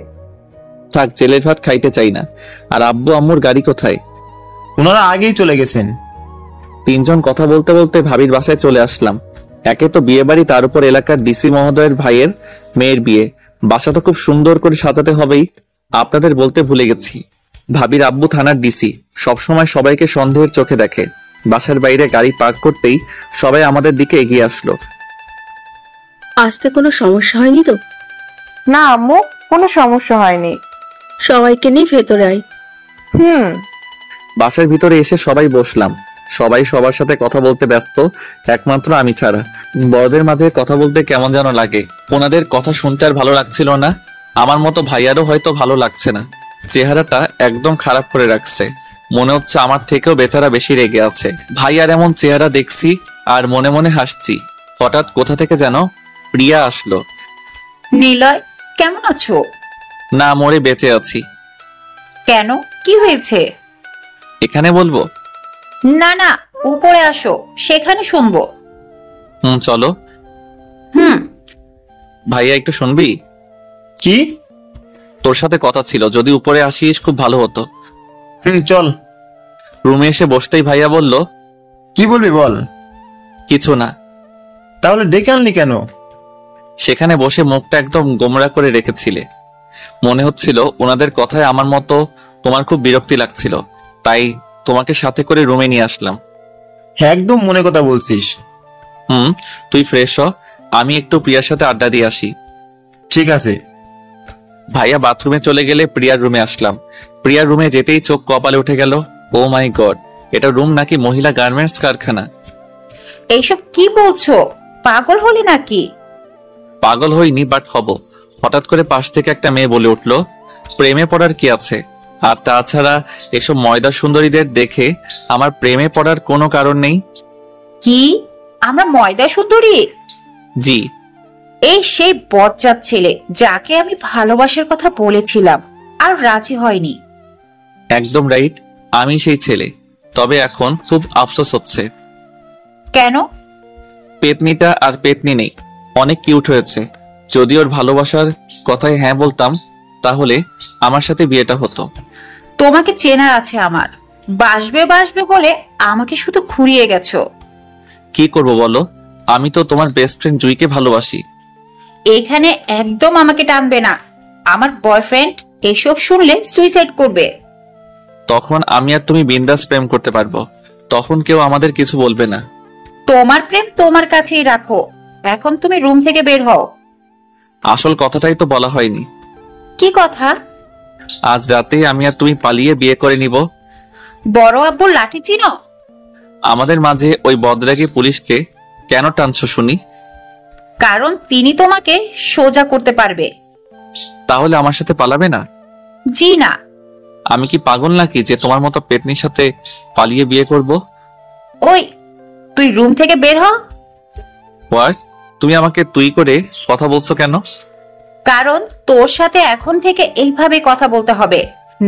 S3: থাক, জেলের ভাত খাইতে চাই না। আর আব্বু আম্মুর গাড়ি কোথায়?
S4: ওনারা আগেই চলে গেছেন।
S3: 3 জন কথা বলতে বলতে ভাবির বাসায় চলে আসলাম। একে তো বিয়ে বাড়ি, তার উপর এলাকার ডিসি মহোদয়ের ভাইয়ের মেয়ের বিয়ে। বাসা তো খুব সুন্দর করে সাজাতে হবেই। আপনাদের বলতে ভুলে গেছি, ভাবির আব্বু থানার ডিসি, সবসময় সবাইকে সন্দেহের চোখে দেখে। বাসার বাইরে গাড়ি পার্ক করতেই সবাই আমাদের দিকে এগিয়ে আসলো।
S11: আসতে কোনো সমস্যা হয়নি তো?
S9: না আম্মু, কোনো সমস্যা হয়নি।
S11: সবাইকে নিয়ে ভেতরে আয়।
S3: বাসার ভিতরে এসে সবাই বসলাম। সবাই সবার সাথে কথা বলতে ব্যস্ত, একমাত্র আমি ছাড়া। বড়দের মাঝে কথা বলতে কেমন যেন লাগে। ওনাদের কথা শুনতে আর ভালো লাগছিল না। আমার মতো ভাইয়ারও হয়তো ভালো লাগছে না। চেহারাটা একদম খারাপ করে রাখছে, মনে হচ্ছে আমার থেকেও বেচারা বেশি রেগে আছে। ভাইয়ার এমন চেহারা দেখছি আর মনে মনে হাসছি। হঠাৎ কোথা থেকে যেন প্রিয়া আসলো।
S13: নিলয়, কেমন আছো?
S3: না, মরে বেঁচে আছি।
S13: কেন, কি হয়েছে?
S3: এখানে বলবো?
S13: না না, উপরে আসো, সেখানে শুনবো।
S3: চলো। ভাইয়া, একটু শুনবি?
S4: কি?
S3: তোর সাথে কথা ছিল, যদি উপরে আসিস খুব ভালো হতো।
S4: চল।
S3: রুমে এসে বসতেই ভাইয়া বলল,
S4: কি বলবি বল।
S3: কিছু না।
S4: তাহলে ডেকে আনলি কেন?
S3: সেখানে বসে মুখটা একদম গোমরা করে রেখেছিলে। মনে হচ্ছিল ওনাদের কথায় আমার মতো তোমার খুব বিরক্তি লাগছিল, তাই তোমাকে সাথে করে রুমে নিয়ে আসলাম।
S4: হ্যাঁ, একদম মনে কথা বলছিস।
S3: তুই ফ্রেশ হ, আমি একটু প্রিয়ার সাথে আড্ডা দিয়ে আসি।
S4: ঠিক আছে।
S3: ভাইয়া বাথরুমে চলে গেলে প্রিয়ার রুমে আসলাম। প্রিয়ার রুমে যেতেই চোখ কপালে উঠে গেল। ও মাই গড, এটা রুম নাকি মহিলা গার্মেন্টস কারখানা?
S13: এইসব কি বলছো? পাগল হলি নাকি?
S3: পাগল হইনি, বাট হব। হঠাৎ করে পাশ থেকে একটা মেয়ে বলে উঠলো, প্রেমে পড়ার কি আছে? আর তাছাড়া এসব ময়দা সুন্দরীদের দেখে আমার প্রেমে পড়ার কোনো কারণ নেই।
S13: কি? আমরা ময়দা সুন্দরী?
S3: জি।
S13: এই সেই বজ্জাত ছেলে যাকে আমি ভালোবাসার কথা বলেছিলাম আর রাজি হয়নি।
S3: একদম রাইট, আমি সেই ছেলে। তবে এখন খুব আফসোস হচ্ছে।
S13: কেন?
S3: পেতনিটা আর পেতনি নেই, অনেক কিউট হয়েছে। যদি ওর ভালোবাসার কথায় হ্যাঁ বলতাম তাহলে আমার সাথে বিয়েটা হতো।
S13: তোমাকে চেনার আছে আমার। বাসবে বাসবে বলে আমাকে শুধু ঘুরিয়ে গেছো।
S3: কি করব বলো, আমি তো তোমার বেস্ট ফ্রেন্ড জুইকে ভালোবাসি।
S13: এখানে একদম আমাকে টানবে না। আমার বয়ফ্রেন্ড এসব শুনলে সুইসাইড করবে।
S3: তখন আমি আর তুমি বিন্দাস প্রেম করতে পারবো, তখন কেউ আমাদের কিছু বলবে না।
S13: তোমার প্রেম তোমার কাছেই রাখো। এখন তুমি রুম থেকে বের হও।
S3: আসল কথাটাই তো বলা হয়নি।
S13: কি কথা?
S3: আজ রাতে আমি আর তুমি পালিয়ে বিয়ে করে নিব।
S13: বড় আব্বুর লাঠি চিনো?
S3: আমাদের মাঝে ওই বদরাগী পুলিশকে কেন টানছো শুনি?
S13: কারণ তিনি তোমাকে সোজা করতে পারবে।
S3: তাহলে আমার সাথে পালাবে না?
S13: জি না।
S3: আমি কি পাগল নাকি যে তোমার মতো পেতনির সাথে পালিয়ে বিয়ে করব?
S13: ওই, তুই রুম থেকে বের হ।
S3: হোয়াট? তুমি আমাকে তুই করে কথা বলছো কেন?
S13: কারণ তোর সাথে এখন থেকে এইভাবে কথা বলতে হবে,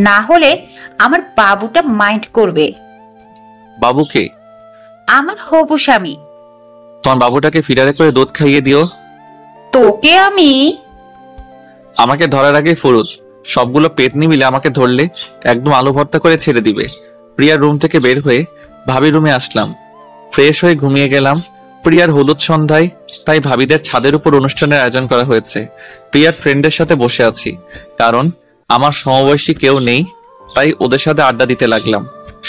S13: না হলে আমার বাবুটা মাইন্ড করবে।
S3: বাবুকে?
S13: আমার হবু স্বামী।
S3: তোমার বাবুটাকে ফিডারে করে দুধ খাইয়ে দিও।
S13: তোকে আমি?
S3: আমাকে ধরার আগে ফুরুত সবগুলো পেতনি মিলে আমাকে ধরলে একদম আলু ভর্তা করে ছেড়ে দিবে। প্রিয়ার রুম থেকে বের হয়ে ভাবি রুমে আসলাম। ফ্রেশ হয়ে ঘুমিয়ে গেলাম। প্রিয়ার হলুদ সন্ধ্যায়, তাই ভাবিদের ছাদের উপর অনুষ্ঠানের আয়োজন করা হয়েছে। প্রিয়ার ফ্রেন্ডের সাথে বসে আছি, কারণ আমার সমবয়সী কেউ নেই, তাই ওদের সাথে আড্ডা দিতে লাগলাম।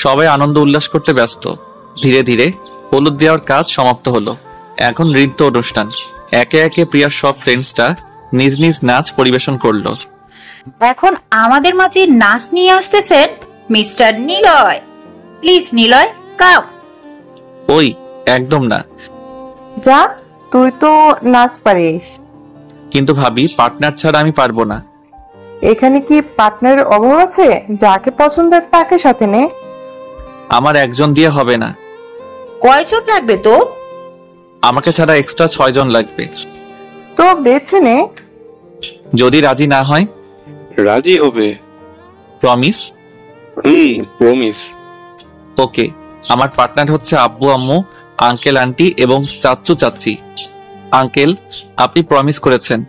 S3: সবাই আনন্দ উল্লাস করতে ব্যস্ত। ধীরে ধীরে হলুদ দেওয়ার কাজ সমাপ্ত হলো। এখন নৃত্য অনুষ্ঠান। একে একে প্রিয়ার সব ফ্রেন্ডসরা নিজ নিজ নাচ পরিবেশন করলো।
S13: এখন আমাদের মাঝে নাচ নিয়ে আসতেছেন মিস্টার নিলয়। প্লিজ নিলয়, কাম।
S3: ওই, একদম না।
S9: যা, তুই তো নাচ পারিস।
S3: কিন্তু ভাবি, পার্টনার ছাড়া আমি পারবো না।
S9: এখানে কি পার্টনারের অভাব আছে? যাকে পছন্দ তাকে সাথে নে।
S3: আমার একজন দিয়ে হবে না।
S13: কয়জন লাগবে তো?
S3: আমাকে ছাড়া এক্সট্রা 6 জন লাগবে।
S9: তো বেছে নে।
S3: যদি রাজি না হয়?
S7: রাজি হবে।
S3: প্রমিস?
S7: প্রমিস।
S3: ওকে। আমার পার্টনার হচ্ছে আব্বু আম্মু, আঙ্কেল আন্টি এবং চাচু চাচি। আঙ্কেল, আপনি প্রমিস করেছেন।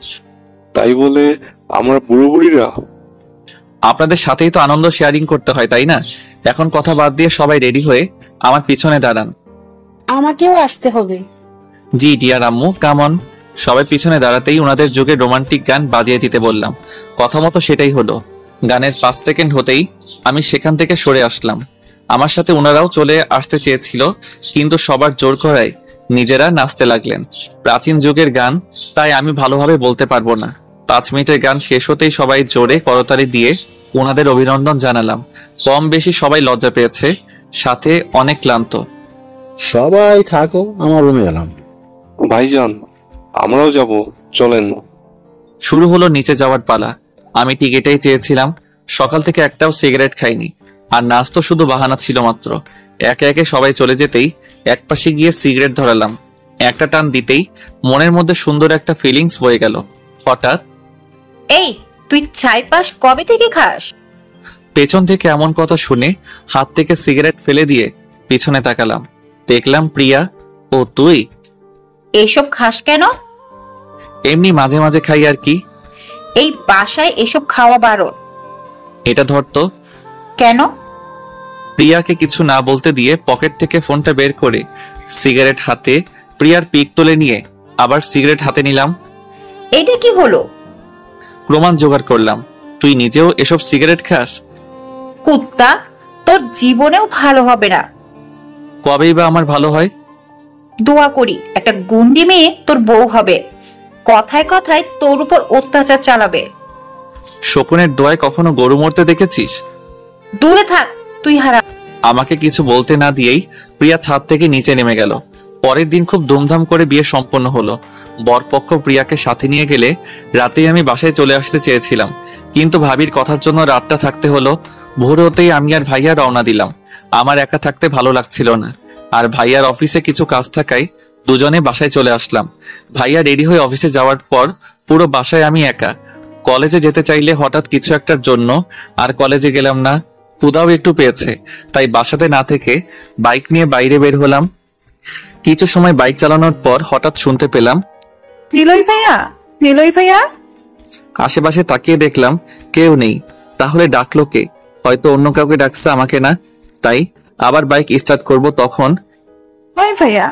S7: তাই বলে আমরা বুড়ো বুড়িরা?
S3: আপনাদের সাথেই তো আনন্দ শেয়ারিং করতে হয়, তাই না? এখন কথা বাদ দিয়ে সবাই রেডি হয়ে আমার পিছনে দাঁড়ান।
S11: আমাকেও আসতে হবে।
S3: জি ডিয়ার আম্মু, কাম অন। সবাই পিছনে দাঁড়াতেই ওনাদের যুগে রোমান্টিক গান বাজিয়ে দিতে বললাম। কথা মতো সেটাই হলো। গানের 5 সেকেন্ড হতেই আমি সেখান থেকে সরে আসলাম। আমার সাথে ওনারাও চলে আসতে চেয়েছিল, কিন্তু সবার জোর করায় নিজেরা নাচতে লাগলেন। প্রাচীন যুগের গান, তাই আমি ভালোভাবে বলতে পারবো না। 5 মিনিটের গান শেষ হতেই সবাই জোরে করতালি দিয়ে ওনাদের অভিনন্দন জানালাম। কম বেশি সবাই লজ্জা পেয়েছে, সাথে অনেক ক্লান্ত।
S10: সবাই থাকো, আমার রুমে এলাম।
S7: ভাইজান, আমরাও যাব, চলেন।
S3: শুরু হলো নিচে যাওয়ার পালা। আমি ঠিক এটাই চেয়েছিলাম। সকাল থেকে একটাও সিগারেট খাইনি, আর নাচ তো শুধু বাহানা ছিল মাত্র। একে একে সবাই চলে যেতেই একপাশে গিয়ে সিগারেট ধরালাম। একটা টান দিতেই মনের মধ্যে সুন্দর একটা ফিলিংস বয়ে গেল। হঠাৎ,
S13: এই তুই চাই পাস কবে থেকে খাস?
S3: পেছন থেকে এমন কথা শুনে হাত থেকে সিগারেট ফেলে দিয়ে পিছনে তাকালাম। দেখলাম প্রিয়া। ও তুই?
S13: এসব খাস কেন?
S3: এমনি মাঝে মাঝে খাই আর কি।
S13: এই বাসায় এসব খাওয়া বারণ।
S3: এটা ধরতো।
S13: কেন?
S3: প্রিয়াকে কিছু না বলতে দিয়ে পকেট থেকে ফোনটা বের করে সিগারেট হাতে প্রিয়ার পিক তুলে নিয়ে আবার সিগারেট হাতে নিলাম।
S13: এটা কি হলো?
S3: প্রমাণ জোগাড় করলাম। তুই নিজেও এসব সিগারেট খাস?
S13: কুত্তা, তোর জীবনেও ভালো হবে না।
S3: কবেই বা আমার ভালো হয়?
S13: দোয়া করি একটা গুন্ডি মেয়ে তোর বউ হবে, কথায় কথায় তোর উপর অত্যাচার চালাবে।
S3: শকুনের দোয়ায় কখনো গরু মরতে দেখেছিস?
S13: দূরে থাক তুই হারা।
S3: আমাকে কিছু বলতে না দিয়েই প্রিয়া ছাদ থেকে নিচে নেমে গেল। পরের দিন খুব ধুমধাম করে বিয়ে সম্পন্ন হলো। বরপক্ষ প্রিয়াকে সাথে নিয়ে গেলে রাতেই আমি বাসায় চলে আসতে চেয়েছিলাম, কিন্তু ভাবির কথার জন্য রাতটা থাকতে হলো। ভোর হতেই আমি আর ভাইয়া রওনা দিলাম। আমার একা থাকতে ভালো লাগছিল না, আর ভাইয়ার অফিসে কিছু কাজ থাকায় দুজনে বাসায় চলে আসলাম। ভাইয়া রেডি হয়ে অফিসে যাওয়ার পর পুরো বাসায় আমি একা। কলেজে যেতে চাইলে হঠাৎ কিছু একটার জন্য আর কলেজে গেলাম না। ক্ষুধাও একটু পেয়েছে, তাই বাসাতে না থেকে বাইক নিয়ে বাইরে বের হলাম। কিছু সময় বাইক চালানোর পর হঠাৎ শুনতে পেলাম,
S12: নিলয় ভাইয়া, নিলয় ভাইয়া।
S3: আশেপাশে তাকিয়ে দেখলাম কেউ নেই। তাহলে ডাকলো কে? হয়তো অন্য কাউকে ডাকছে, আমাকে না। তাই আবার বাইক স্টার্ট করব, তখন
S12: নিলয় ভাইয়া।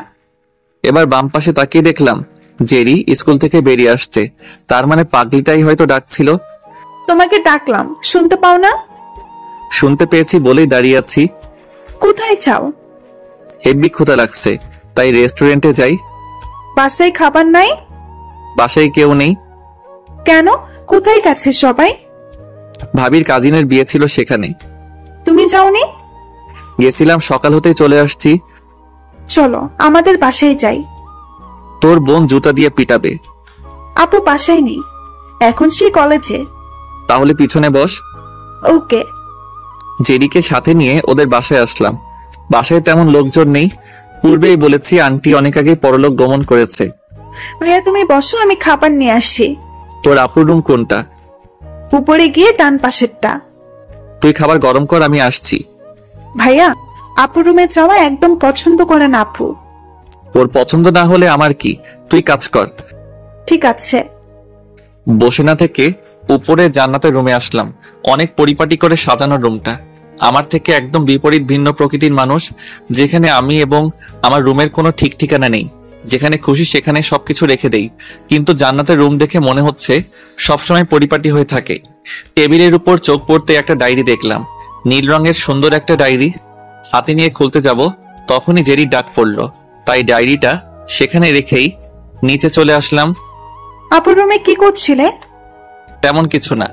S3: এবার বাম পাশে তাকিয়ে দেখলাম জেরি স্কুল থেকে বেরিয়ে আসছে। তার মানে পাগলিটাই হয়তো ডাকছিল।
S12: তোমাকে ডাকলাম, শুনতে পাও না?
S3: শুনতে পেয়েছি বলেই দাঁড়িয়ে আছি।
S12: কোথায় চাও?
S3: হেব্বি ক্ষুধা লাগছে, তাই রেস্টুরেন্টে যাই।
S12: বাসায় খাবার নাই?
S3: বাসায় কেউ নেই।
S12: কেন, কোথায় গেছে সবাই?
S3: ভাবির কাজিনের বিয়ে ছিল, সেখানে।
S12: তুমি যাওনি?
S3: গেছিলাম, সকাল হতেই চলে আসছি।
S12: চলো আমাদের বাসায় যাই।
S3: তোর বোন জুতা দিয়ে পিটাবে।
S12: আপু বাসায় নেই, এখন সে কলেজে।
S3: তাহলে পিছনে বস।
S12: ওকে।
S3: জেরিকে সাথে নিয়ে ওদের বাসায় আসলাম। বাসায় তেমন লোকজন নেই। পূর্বেই বলেছি আন্টি অনেক আগে পরলোক গমন করেছে।
S12: ভাইয়া তুমি বসো, আমি খাবার নিয়ে আসছি।
S3: তোর আপুর রুম কোনটা?
S12: উপরে গিয়ে ডান পাশেরটা।
S3: তুই খাবার গরম কর, আমি আসছি।
S12: ভাইয়া, আপু রুমে যাওয়া একদম পছন্দ করে না আপু।
S3: ওর পছন্দ না হলে আমার কি, তুই কাজ কর।
S12: ঠিক আছে।
S3: বসে না থেকে উপরে জান্নাতের রুমে আসলাম। অনেক পরিপাটি করে সাজানো রুমটা। আমার থেকে একদম বিপরীত ভিন্ন প্রকৃতির মানুষ, যেখানে আমি এবং আমার রুমের কোনো ঠিক ঠিকানা নেই। যেখানে খুশি সেখানে সবকিছু রেখে দেই, কিন্তু জান্নাতের রুম দেখে মনে হচ্ছে সবসময় পরিপাটি হয়ে থাকে। টেবিলের উপর চোখ পড়তে একটা ডায়েরি দেখলাম, নীল রঙের সুন্দর একটা ডায়েরি। হাতে নিয়ে খুলতে যাব, তখনই জেরি ডাক পড়ল, তাই ডায়েরিটা সেখানে রেখেই নিচে চলে আসলাম।
S12: আপুর রুমে কি করছিলে?
S3: তেমন কিছু না,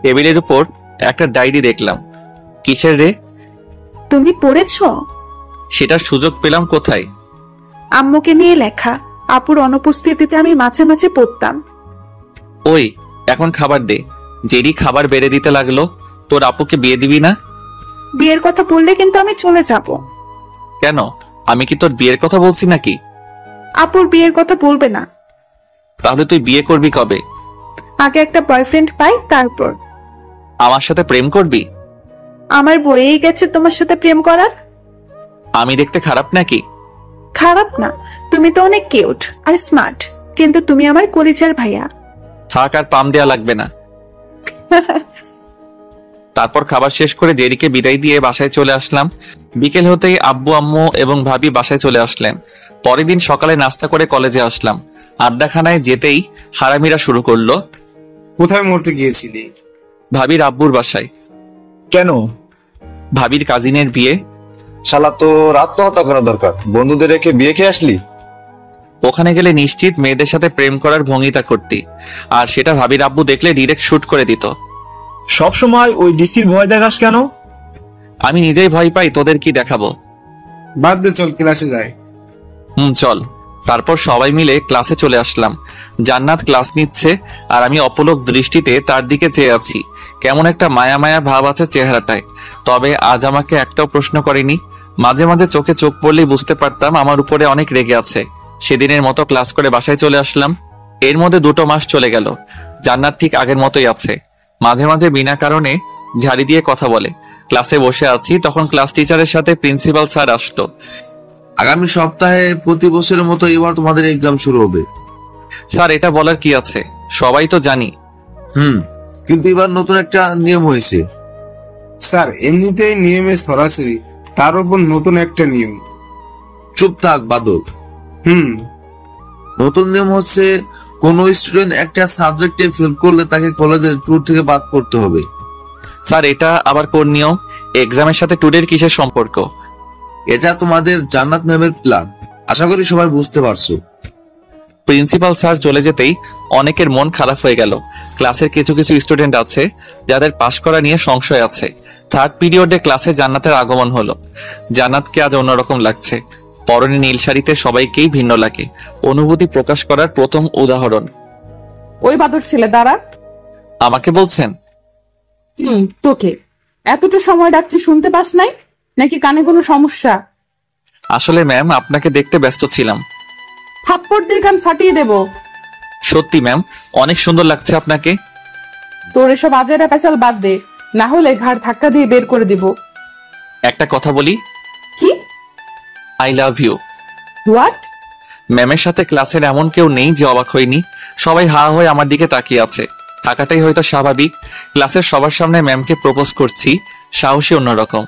S3: টেবিলের উপর একটা ডায়েরি দেখলাম। কিসের রে?
S12: তুমি পড়েছো?
S3: সেটার সুযোগ পেলাম কোথায়?
S12: আম্মুকে নিয়ে লেখা। আপুর অনুপস্থিতিতে আমি মাঝে মাঝে পড়তাম।
S3: ওই এখন খাবার দে। জেরি খাবার বেড়ে দিতে লাগলো। তোর আপুকে বিয়ে দিবি না?
S12: বিয়ের কথা বললে কিন্তু আমি চলে যাব।
S3: কেন, আমি কি তোর বিয়ের কথা বলছি নাকি?
S12: আপুর বিয়ের কথা বলবে না।
S3: তাহলে তুই বিয়ে করবি কবে?
S12: আগে একটা বয়ফ্রেন্ড পাই, তারপর।
S3: আমার সাথে প্রেম করবি?
S12: আমার বইয়েই গেছে তোমার সাথে প্রেম করার।
S3: আমি দেখতে খারাপ নাকি?
S12: খারাপ না, তুমি তো অনেক কিউট আর স্মার্ট, কিন্তু তুমি আমার কলিজার ভাইয়া।
S3: থাক, আর পাম দেয়া লাগবে না। তারপর খাবার শেষ করে জেরিকে বিদায় দিয়ে বাসায় চলে আসলাম। বিকেল হতেই আব্বু আম্মু এবং ভাবি বাসায় চলে আসলেন। পরের দিন সকালে নাস্তা করে কলেজে আসলাম। আড্ডাখানায় যেতেই হারামিরা শুরু করলো।
S5: কোথায় মরতে গিয়েছিলি?
S3: ভাবির আব্বুর বাসায়।
S4: কেন?
S3: ভাবির কাজিনের বিয়ে।
S6: শালা তো আত্মহত্যা করা দরকার, বন্ধুদের রেখে বিয়ে খেয়ে আসলি।
S3: ওখানে গেলে নিশ্চিত মেয়েদের সাথে প্রেম করার ভঙ্গিটা করতি, আর সেটা ভাবির আব্বু দেখলে ডিরেক্ট শুট করে দিত।
S4: সব সময় ওই ডিসির ভয় দেখাস কেন?
S3: আমি নিজেই ভয় পাই, তোদের কি দেখাবো?
S5: বাদ দে, চল ক্লাসে যাই।
S3: চল। তারপর সবাই মিলে ক্লাসে চলে আসলাম। জান্নাত ক্লাস নিচ্ছে, আর আমি অপলক দৃষ্টিতে তার দিকে চেয়ে আছি। কেমন একটা মায়া মায়া ভাব আছে চেহারাটায়। তবে আজ আমাকে একটাও প্রশ্ন করেনি। মাঝে মাঝে চোখে চোখ পড়লেই বুঝতে পারতাম আমার উপরে অনেক রেগে আছে। সেদিনের মতো ক্লাস করে বাসায় চলে আসলাম। এর মধ্যে 2 মাস চলে গেল। জান্নাত ঠিক আগের মতোই আছে। মাঝে মাঝে বিনা কারণে ঝাড়ি দিয়ে কথা বলে। ক্লাসে বসে আছি, তখন ক্লাস টিচারের সাথে প্রিন্সিপাল স্যার আসলো।
S8: আগামী সপ্তাহে প্রতি বছরের মতো এবার তোমাদের এক্সাম শুরু হবে।
S3: স্যার, এটা বলার কি আছে, সবাই তো জানি।
S8: কিন্তু এবার নতুন একটা নিয়ম হয়েছে।
S5: স্যার, এমনিতেই নিয়মে সরাসরি, তার উপর নতুন একটা নিয়ম।
S8: চুপ থাক বাদল। নতুন নিয়ম হচ্ছে কোন স্টুডেন্ট একটা সাবজেক্টে ফেল করলে তাকে কলেজের ট্যুর থেকে বাদ পড়তে হবে।
S3: স্যার এটা আবার কোন নিয়ম? এক্সামের সাথে ট্যুরের কিসের সম্পর্ক?
S8: এটা তোমাদের জান্নাত ম্যামের প্ল্যান, আশা করি সবাই বুঝতে পারছো।
S3: প্রিন্সিপাল স্যার চলে যেতেই অনেকের মন খারাপ হয়ে গেল। ক্লাসের কিছু কিছু স্টুডেন্ট আছে যাদের পাশ করা নিয়ে সংশয় আছে। থার্ড পিরিয়ডে ক্লাসে জান্নাতের আগমন হলো। জান্নাতকে আজ অন্যরকম লাগছে। পরনে নীল শাড়িতে সবাইকেই ভিন্ন লাগে। অনুভূতি প্রকাশ করার প্রথম উদাহরণ।
S2: ওই বাদর ছেলে দাঁড়া।
S3: আমাকে বলছেন?
S2: তোকে এতটা সময় ডাকছি, শুনতে পাস নাই নাকি কানে কোনো সমস্যা?
S3: আসলে ম্যাম আপনাকে দেখতে ব্যস্ত ছিলাম।
S2: থাপ্পড় দিয়ে কান ফাটিয়ে দেব।
S3: সত্যি ম্যাম, অনেক সুন্দর লাগছে আপনাকে।
S2: তোর এসব আজেরা পেঁচাল বাদ দে, না হলে ঘাড় ধাক্কা দিয়ে বের করে দিব।
S3: একটা কথা বলি।
S2: কি?
S3: I love you.
S2: হোয়াট?
S3: ম্যামের সাথে ক্লাসের এমন কেউ নেই যে অবাক হয়নি। সবাই হা হয়ে আমার দিকে তাকিয়ে আছে। থাকাটাই হয়তো স্বাভাবিক। ক্লাসের সবার সামনে ম্যামকে প্রপোজ করছি, সাহসী অন্যরকম।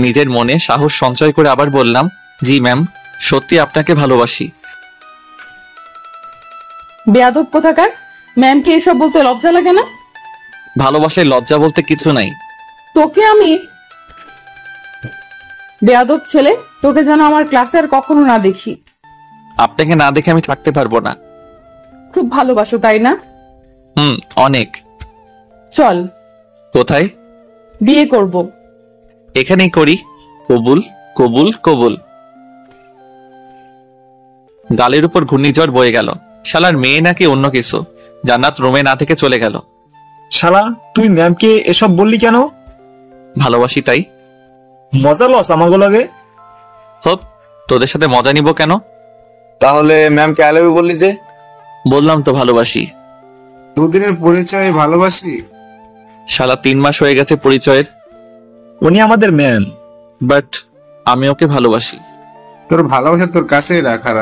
S3: নিজের মনে সাহস সঞ্চয় করে আবার বললাম, জি ম্যাম, সত্যি আপনাকে ভালোবাসি।
S2: বেয়াদব কোথাকার, ম্যামকে এসব বলতে লজ্জা লাগে না?
S3: ভালোবাসায় লজ্জা বলতে কিছু নাই।
S2: তোকে আমি বেয়াদব ছেলে, তোকে যেন আমার ক্লাসে আর কখনো না দেখি।
S3: আপনাকে না দেখে আমি থাকতে পারবো না।
S2: খুব ভালোবাসো তাই না?
S3: অনেক।
S2: চল।
S3: কোথায়?
S2: বিয়ে করব।
S3: এখানেই করি। কবুল কবুল কবুল। গালের উপর ঘূর্ণিঝড় বয়ে গেল। শালার মেয়ে নাকি অন্য কিছু। জান্নাত রুমে না থেকে চলে গেল।
S4: শালা তুই ম্যামকে এসব বললি কেন?
S3: ভালোবাসি তাই।
S4: মজা লস আমাকে লাগে।
S3: হোপ, তোদের সাথে মজা নিব কেন?
S6: তাহলে ম্যামকে আই লাভ ইউ বললি যে?
S3: বললাম তো ভালোবাসি।
S5: দুদিনের পরিচয় ভালোবাসি?
S3: শালা 3 মাস হয়ে গেছে পরিচয়ের।
S4: উনি আমাদের ম্যাম।
S3: বাট আমি ওকে ভালোবাসি।
S5: তোর ভালোবাসা তোর কাছে রাখার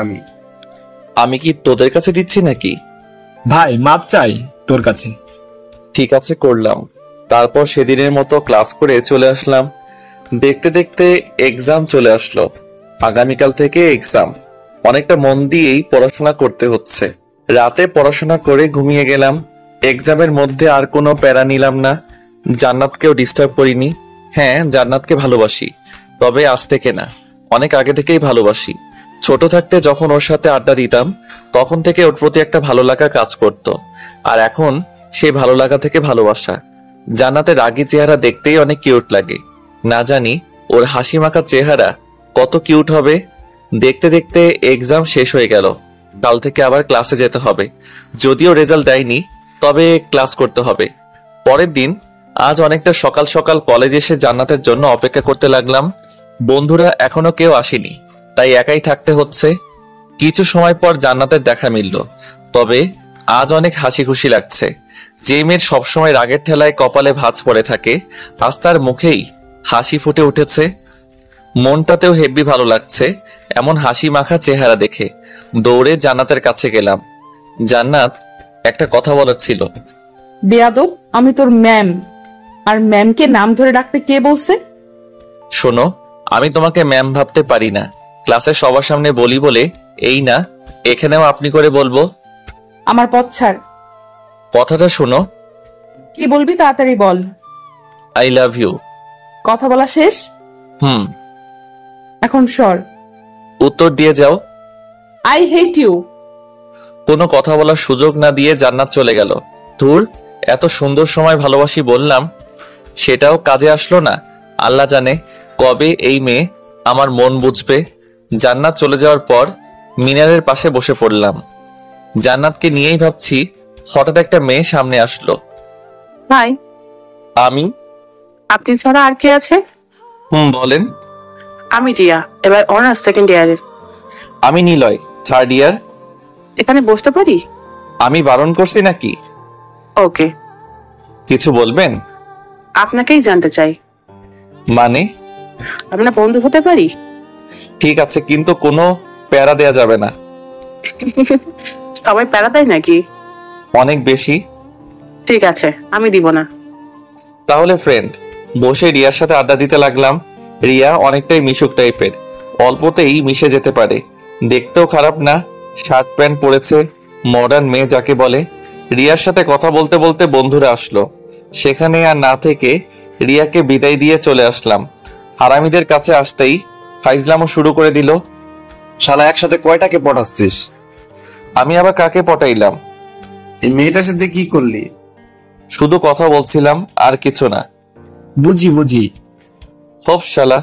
S3: আমি কি তোদের কাছে দিচ্ছি নাকি?
S4: ভাই মাপ চাই তোর কাছে।
S3: ঠিক আছে, করলাম। তারপর সেদিনের মতো ক্লাস করে চলে আসলাম। দেখতে দেখতে এক্সাম চলে আসলো। আগামীকাল থেকে এক্সাম। অনেকটা মন দিয়েই পড়াশোনা করতে হচ্ছে। রাতে পড়াশোনা করে ঘুমিয়ে গেলাম। এক্সামের মধ্যে আর কোনো প্যারা নিলাম না। জান্নাতকেও ডিস্টার্ব করিনি। হ্যাঁ, জান্নাতকে ভালোবাসি, তবে আজ থেকে না, অনেক আগে থেকেই ভালোবাসি। ছোট থাকতে যখন ওর সাথে আড্ডা দিতাম তখন থেকে ওর প্রতি একটা ভালো লাগা কাজ করত। আর এখন সেই ভালো লাগা থেকে ভালোবাসা। জান্নাতের রাগী চেহারা দেখতেই অনেক কিউট লাগে। না জানি ওর হাসি মাখা চেহারা কত কিউট হবে। দেখতে দেখতে এক্সাম শেষ হয়ে গেল। কাল থেকে আবার ক্লাসে যেতে হবে। যদিও রেজাল্ট দেয়নি, তবে ক্লাস করতে হবে। পরের দিন আজ অনেকটা সকাল সকাল কলেজে এসে জান্নাতের জন্য অপেক্ষা করতে লাগলাম। বন্ধুরা এখনো কেউ আসেনি, তাই একাই থাকতে হচ্ছে। কিছু সময় পর জান্নাতের দেখা মিলল, তবে আজ অনেক হাসি খুশি লাগছে। যে মেয়ের সবসময় রাগের ঠেলায় কপালে ভাঁজ পড়ে থাকে, আজ তার মুখেই হাসি ফুটে উঠেছে। মনটাতেও হেব্বি ভালো লাগছে এমন হাসি মাখা চেহারা দেখে। দৌড়ে জান্নাতের কাছে গেলাম। জান্নাত, একটা কথা বলার ছিল।
S2: বেয়াদব, আমি তোর ম্যাম, আর ম্যামকে নাম ধরে ডাকতে কে বলছে?
S3: শোনো, আমি তোমাকে ম্যাম ভাবতে পারি না। ক্লাসের সবার সামনে বলি বলে এই না, এখানেও আপনি করে বলবো।
S2: আমার পথ ছাড়।
S3: কথাটা শোনো।
S2: কি বলবি তাড়াতাড়ি বল।
S3: I love you.
S2: কথা বলা শেষ? এখন সর।
S3: উত্তর দিয়ে যাও।
S2: I hate you.
S3: কোনো কথা বলার সুযোগ না দিয়ে জান্নাত চলে গেল। ধুর, এত সুন্দর সময় ভালোবাসি বললাম, সেটাও কাজে আসলো না। আল্লাহ জানে কবে এই মেয়ে আমার মন বুঝবে। জান্নাত চলে যাওয়ার পর মিনারের পাশে বসে পড়লাম। জান্নাতকে নিয়েই ভাবছি, হঠাৎ একটা মেয়ে সামনে আসলো।
S14: হাই।
S3: আমি?
S14: আপনি ছাড়া আর কে আছে?
S3: বলেন।
S14: আমি রিয়া, এবার অনার্স সেকেন্ড ইয়ারের।
S3: আমি নিলয়, থার্ড ইয়ার।
S14: এখানে বসতে পারি?
S3: আমি বারণ করছি নাকি?
S14: ওকে।
S3: কিছু বলবেন?
S14: আপনাকেই জানতে চাই।
S3: মানে?
S14: আমরা বন্ধু হতে পারি?
S3: ঠিক আছে, কিন্তু কোনো প্যারা দেয়া যাবে না।
S14: সবাই প্যারা দেয় নাকি?
S3: অনেক বেশি।
S14: ঠিক আছে, আমি দিব না।
S3: তাহলে ফ্রেন্ড। বসে রিয়ার সাথে আড্ডা দিতে লাগলাম। রিয়া অনেকটাই মিশুক টাইপের, অল্পতেই মিশে যেতে পারে। দেখতেও খারাপ না, শার্ট প্যান্ট পরেছে, মডার্ন মেয়ে যাকে বলে। রিয়ার সাথে কথা বলতে বলতে বন্ধুরা আসলো। সেখানে আর না থেকে রিয়াকে বিদায় দিয়ে চলে আসলাম। হারামিদের কাছে আসতেই ফাইজলামও শুরু করে দিল।
S6: শালা একসাথে কয়টাকে পটাচ্ছিস?
S3: আমি আবার কাকে পটাইলাম?
S5: এই মেয়েটার সাথে কি করলি?
S3: শুধু কথা বলছিলাম, আর কিছু না।
S4: বুঝি
S3: হোপ শালা।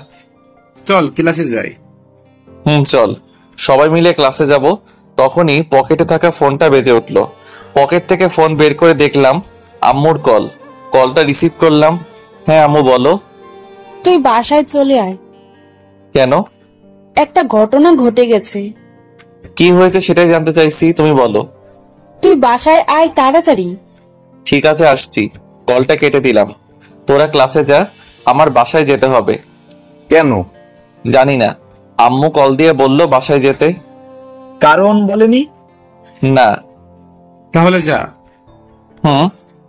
S5: চল ক্লাসে যাই।
S3: চল। সবাই মিলে ক্লাসে যাব। তখনই পকেটে থাকা ফোনটা বেজে উঠল। পকেট থেকে ফোন বের করে দেখলাম আম্মুর কল। কলটা রিসিভ করলাম। হ্যাঁ আম্মু বলো।
S11: তুই বাসায় চলে আয়,
S3: কেন?
S11: একটা ঘটনা ঘটে গেছে।
S3: কি হয়েছে সেটাই জানতে চাইছি, তুমি বলো।
S11: তুই বাসায় আয় তাড়াতাড়ি।
S3: ঠিক আছে আসছি। কলটা কেটে দিলাম। তোরা ক্লাসে যা, আমার বাসায় যেতে হবে।
S6: কেন?
S3: জানি না, আম্মু কল দিয়ে বলল বাসায় যেতে।
S4: কারণ বলেনি?
S3: না।
S5: তাহলে যা।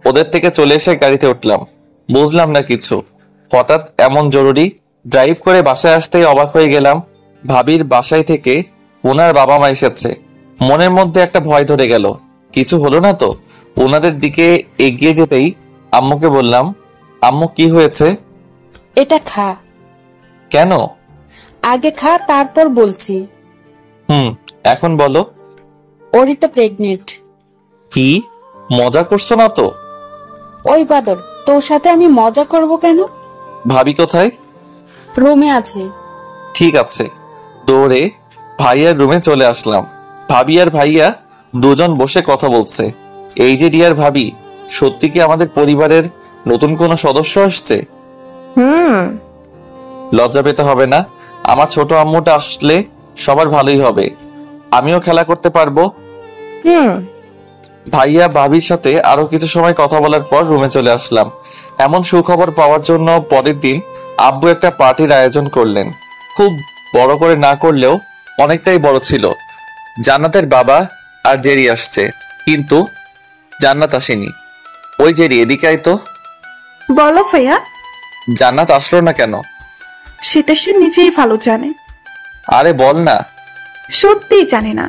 S3: ওদের থেকে চলে এসে গাড়িতে উঠলাম। বুঝলাম না কিছু। হঠাৎ এমন জরুরি। ড্রাইভ করে বাসায় আসতেই অবাক হয়ে গেলাম। ভাবির বাসায় থেকে ওনার বাবা মা এসেছে। মনের মধ্যে একটা ভয় ধরে গেল, কিছু হলো না তো। ওনাদের দিকে এগিয়ে যেতেই আম্মুকে বললাম, আম্মু কি হয়েছে?
S11: এটা খা।
S3: কেন?
S11: আগে খা, তারপর বলছি।
S3: এখন বলো।
S11: ওরই তো প্রেগনেন্ট।
S3: কি মজা করছো না তো?
S11: ওই বাদর, তোর সাথে আমি মজা করব কেন?
S3: ভাবি কোথায়?
S11: রুমে আছে।
S3: ঠিক আছে। দৌড়ে ভাইয়ার রুমে চলে আসলাম। ভাবি আর ভাইয়া দুজন বসে কথা বলছে। এই যে রিয়ার ভাবি, সত্যি কি আমাদের পরিবারের নতুন কোনো সদস্য আসছে? লজ্জা পেতে হবে না। আমার ছোট আম্মুটা আসলে সবার ভালোই হবে। আমিও খেলা করতে পারবো। ভাইয়া ভাবির সাথে আরো কিছু সময় কথা বলার পর রুমে চলে আসলাম। এমন সুখবর পাওয়ার জন্য পরের দিন আব্বু একটা পার্টির আয়োজন করলেন। খুব বড় করে না করলেও অনেকটাই বড় ছিল। জান্নাতের বাবা আর জেরি আসছে, কিন্তু জান্নাত আসেনি। ওই জেরি, এদিকে আয় তো।
S12: বলো ভাইয়া।
S3: জান্নাত আসলো না কেন?
S12: সেটা সে নিজেই ভালো জানে।
S3: আরে বল না।
S12: সত্যিই জানে না।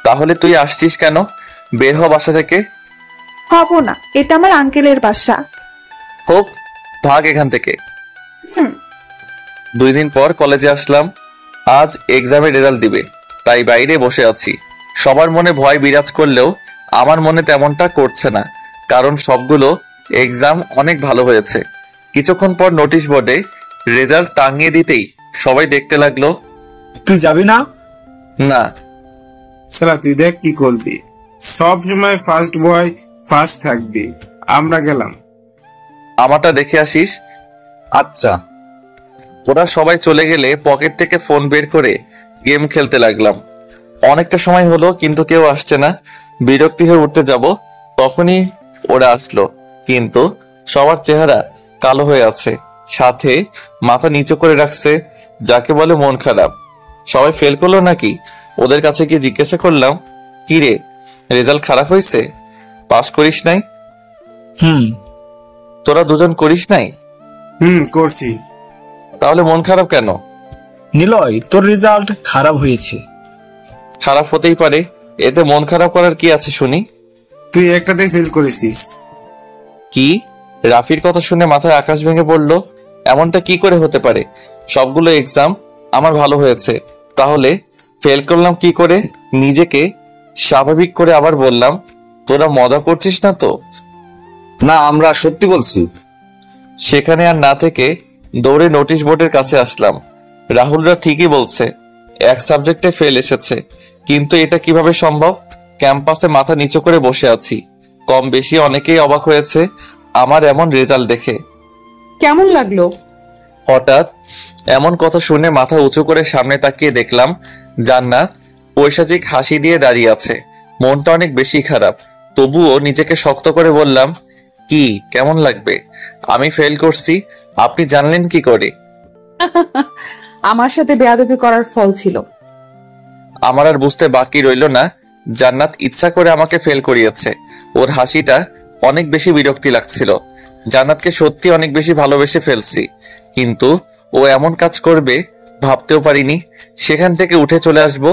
S3: তাহলে তুই আসছিস কেন? বের হ বাসা থেকে।
S12: হব না, এটা আমার আঙ্কেলের বাসা।
S3: হোক, ভাগ এখান থেকে। 2 দিন পর কলেজে আসলাম। আজ এক্সামের রেজাল্ট দিবে, তাই বাইরে বসে আছি। সবার মনে ভয় বিরাজ করলেও আমার মনে তেমনটা করছে না, কারণ সবগুলো এক্সাম অনেক ভালো হয়েছে। কিছুক্ষণ পর নোটিশ বোর্ডে রেজাল্ট টাঙিয়ে দিতেই সবাই দেখতে লাগলো।
S4: তুই যাবি না?
S3: না।
S5: শালা তুই দেখ কি করবি। সব সময় ফার্স্ট বয় ফার্স্ট থাকবি। আমরা গেলাম।
S3: আমারটা দেখে আসিস।
S6: আচ্ছা।
S3: ওরা সবাই চলে গেলে পকেট থেকে ফোন বের করে গেম খেলতে লাগলাম। অনেকটা সময় হলো কিন্তু কেউ আসছে না। বিরক্তি হয়ে উঠতে যাব, তখনই ওরা আসলো, কিন্তু সবার চেহারা কালো হয়ে আছে, সাথে মাথা নিচু করে রাখছে, যাকে বলে মন খারাপ। সবাই ফেল করলো নাকি? ওদের কাছে গিয়ে জিজ্ঞাসা করলাম, কি রে, রেজাল্ট খারাপ হয়েছে? পাস করিস নাই? তোরা দুজন করিস নাই?
S5: করছি।
S3: তাহলে মন খারাপ কেন?
S4: নিলয়, তোর রেজাল্ট খারাপ হয়েছে।
S3: খারাপ হতেই পারে, এতে মন খারাপ করার কি আছে শুনি?
S5: তুই একটাতে ফেল করেছিস।
S3: কি? রাফির কথা শুনে মাথায় আকাশ ভেঙে পড়লো। এমনটা কি করে হতে পারে? সবগুলো এক্সাম আমার ভালো হয়েছে, তাহলে ফেল করলাম কি করে? নিজেকে স্বাভাবিক করে আবার বললাম, তোরা মজা করছিস না তো?
S6: না, আমরা সত্যি বলছি।
S3: সেখানে আর না থেকে দৌড়ে নোটিশ বোর্ডের কাছে আসলাম। রাহুলরা ঠিকই বলছে, এক সাবজেক্টে ফেল এসেছে, কিন্তু এটা কিভাবে সম্ভব? ক্যাম্পাসে মাথা নিচু করে বসে আছি। কম বেশি অনেকেই অবাক হয়েছে আমার এমন রেজাল্ট দেখে।
S2: কেমন লাগলো?
S3: হঠাৎ এমন কথা শুনে মাথা উঁচু করে সামনে তাকিয়ে দেখলাম জান্নাত পৈশাচিক হাসি দিয়ে দাঁড়িয়ে আছে। মনটা অনেক বেশি খারাপ, তবুও নিজেকে শক্ত করে বললাম, কি কেমন লাগবে? আমি ফেল করছি, আপনি জানলেন কি করে?
S2: আমার সাথে বেয়াদবি করার ফল ছিল।
S3: আমার আর বুঝতে বাকি রইল না, জান্নাত ইচ্ছা করে আমাকে ফেল করিয়েছে। ওর হাসিটা অনেক বেশি বিরক্তি লাগছিল। জান্নাতকে সত্যি অনেক বেশি ভালোবেসে ফেলছি, কিন্তু ও এমন কাজ করবে ভাবতেও পারিনি। সেখান থেকে উঠে চলে আসব,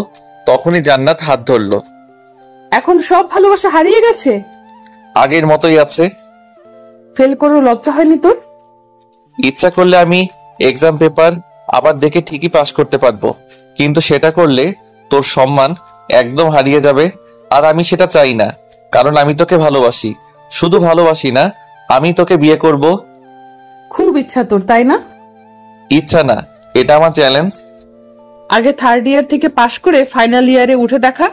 S3: তখনই জান্নাত হাত ধরলো।
S2: এখন সব ভালোবাসা হারিয়ে গেছে?
S3: আগের মতোই আছে।
S2: ফেল করো লজ্জা হয়নি তোর?
S3: ইচ্ছা করলে আমি এক্সাম পেপার আবার দেখে ঠিকই পাস করতে পারবো, কিন্তু সেটা করলে তোর সম্মান একদম হারিয়ে যাবে। আর আমি সেটা চাই না, কারণ আমি তোকে ভালোবাসি। শুধু ভালোবাসি না, আমি তোকে বিয়ে করব।
S2: খুব ইচ্ছা তোর, তাই না?
S3: ইচ্ছা না, এটা আমার চ্যালেঞ্জ।
S2: আগে 3rd ইয়ার থেকে পাশ করে ফাইনাল ইয়ারে উঠে দেখা।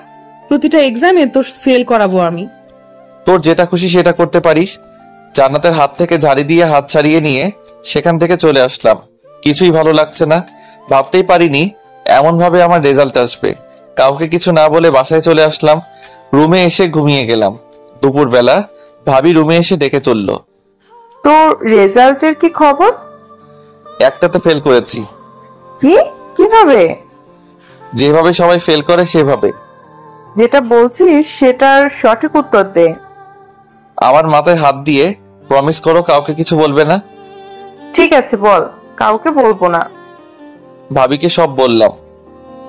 S2: প্রতিটা এক্সামে তোর ফেল করাবো আমি।
S3: তোর যেটা খুশি সেটা করতে পারিস। জান্নাতের হাত থেকে ঝাড়ি দিয়ে হাত ছাড়িয়ে নিয়ে সেখান থেকে চলে আসলাম। কিছুই ভালো লাগছে না। ভাবতেই পারিনি এমন ভাবে আমার রেজাল্ট আসবে। কাউকে কিছু না বলে বাসায় চলে আসলাম। রুমে এসে ঘুমিয়ে গেলাম। দুপুরবেলা ভাবি রুমে এসে ডেকে তুলল।
S9: তোর রেজাল্টের কি খবর?
S3: একটাতে ফেল করেছি।
S9: কি? কিভাবে?
S3: যেভাবে সবাই ফেল করে সেভাবে।
S9: যেটা বলছিস সেটার সঠিক উত্তর দে।
S3: আমার মাথায় হাত দিয়ে প্রমিস করো কাউকে কিছু বলবে না।
S9: ঠিক আছে বল, কাউকে বলবো না।
S3: ভাবিকে সব বললাম।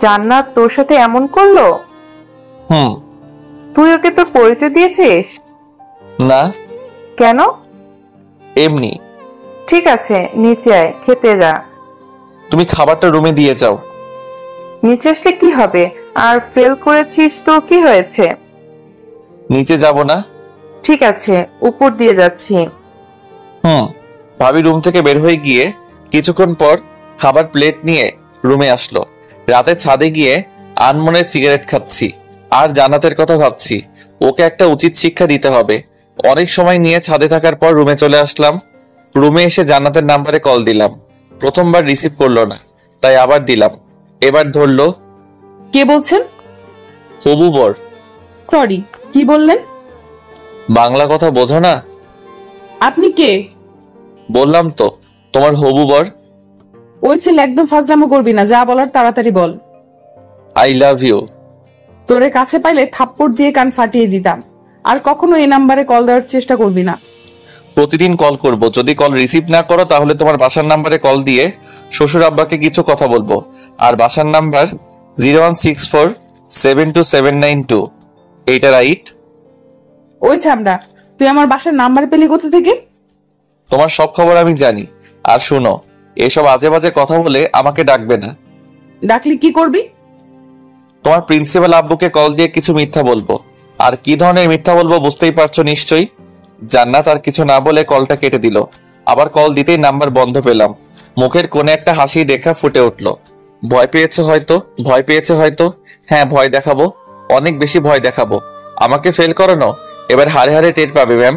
S9: জান্নাত তোর সাথে এমন করলো? তুই ওকে তোর পরিচয় দিয়েছিস?
S3: না।
S9: কেন?
S3: এমনি।
S9: ঠিক আছে, নিচে আয়, খেতে যা।
S3: তুমি খাবারটা রুমে দিয়ে যাও।
S9: নিচে আসলে কি হবে? আর ফেল করেছিস তো কি হয়েছে?
S3: নিচে যাব না।
S9: ঠিক আছে, উপর দিয়ে যাচ্ছি।
S3: ভাবি রুম থেকে বের হয়ে গিয়ে কিছুক্ষণ পর খাবার প্লেট নিয়ে রুমে আসলো। রাতে ছাদে গিয়ে আনমনে সিগারেট খাচ্ছি আর জান্নাতের কথা ভাবছি। ওকে একটা উচিত শিক্ষা দিতে হবে। অনেক সময় নিয়ে ছাদে থাকার পর রুমে চলে আসলাম। রুমে এসে জান্নাতের নাম্বারে কল দিলাম। প্রথমবার রিসিভ করলো না, তাই আবার দিলাম। এবার ধরলো।
S2: কে বলছেন?
S3: হবু বর।
S2: সরি, কি বললেন?
S3: বাংলা কথা বোঝো না?
S2: আপনি কে?
S3: বললাম তো, তোমার হবু বর।
S2: ওই ছেলে একদম ফাজলামো করবি না, যা বলার তাড়াতাড়ি বল।
S3: I love you.
S2: তোরে কাছে পাইলে থাপ্পড় দিয়ে কান ফাটিয়ে দিতাম। আর কখনো এই নাম্বারে কল দেওয়ার চেষ্টা করবি না।
S3: প্রতিদিন কল করব। যদি কল রিসিভ না করো তাহলে তোমার বাসার নাম্বারে কল দিয়ে শ্বশুর আব্বাকে কিছু কথা বলবো। আর বাসার নাম্বার 016472792। এইটা রাইট?
S2: ওই ছামড়া, তুই আমার বাসার নাম্বার পেলি কোথা থেকে?
S3: তোমার সব খবর আমি জানি। আর শুনো, এসব আজে বাজে কথা বলে আমাকে ডাকবে না।
S2: ডাকলি কি করবি?
S3: তোমার প্রিন্সিপাল আব্বুকে কল দিয়ে কিছু মিথ্যা বলবো। আর কি ধরনের মিথ্যা বলবো বুঝতেই পারছো নিশ্চয়ই। জান্নাত আর কিছু না বলে কলটা কেটে দিল। আবার কল দিতেই নাম্বার বন্ধ পেলাম। মুখের কোণে একটা হাসির রেখা ফুটে উঠলো। ভয় পেয়েছে হয়তো। হ্যাঁ, ভয় দেখাবো, অনেক বেশি ভয় দেখাবো। আমাকে ফেল করানো এবার হারে হারে টের পাবে ম্যাম।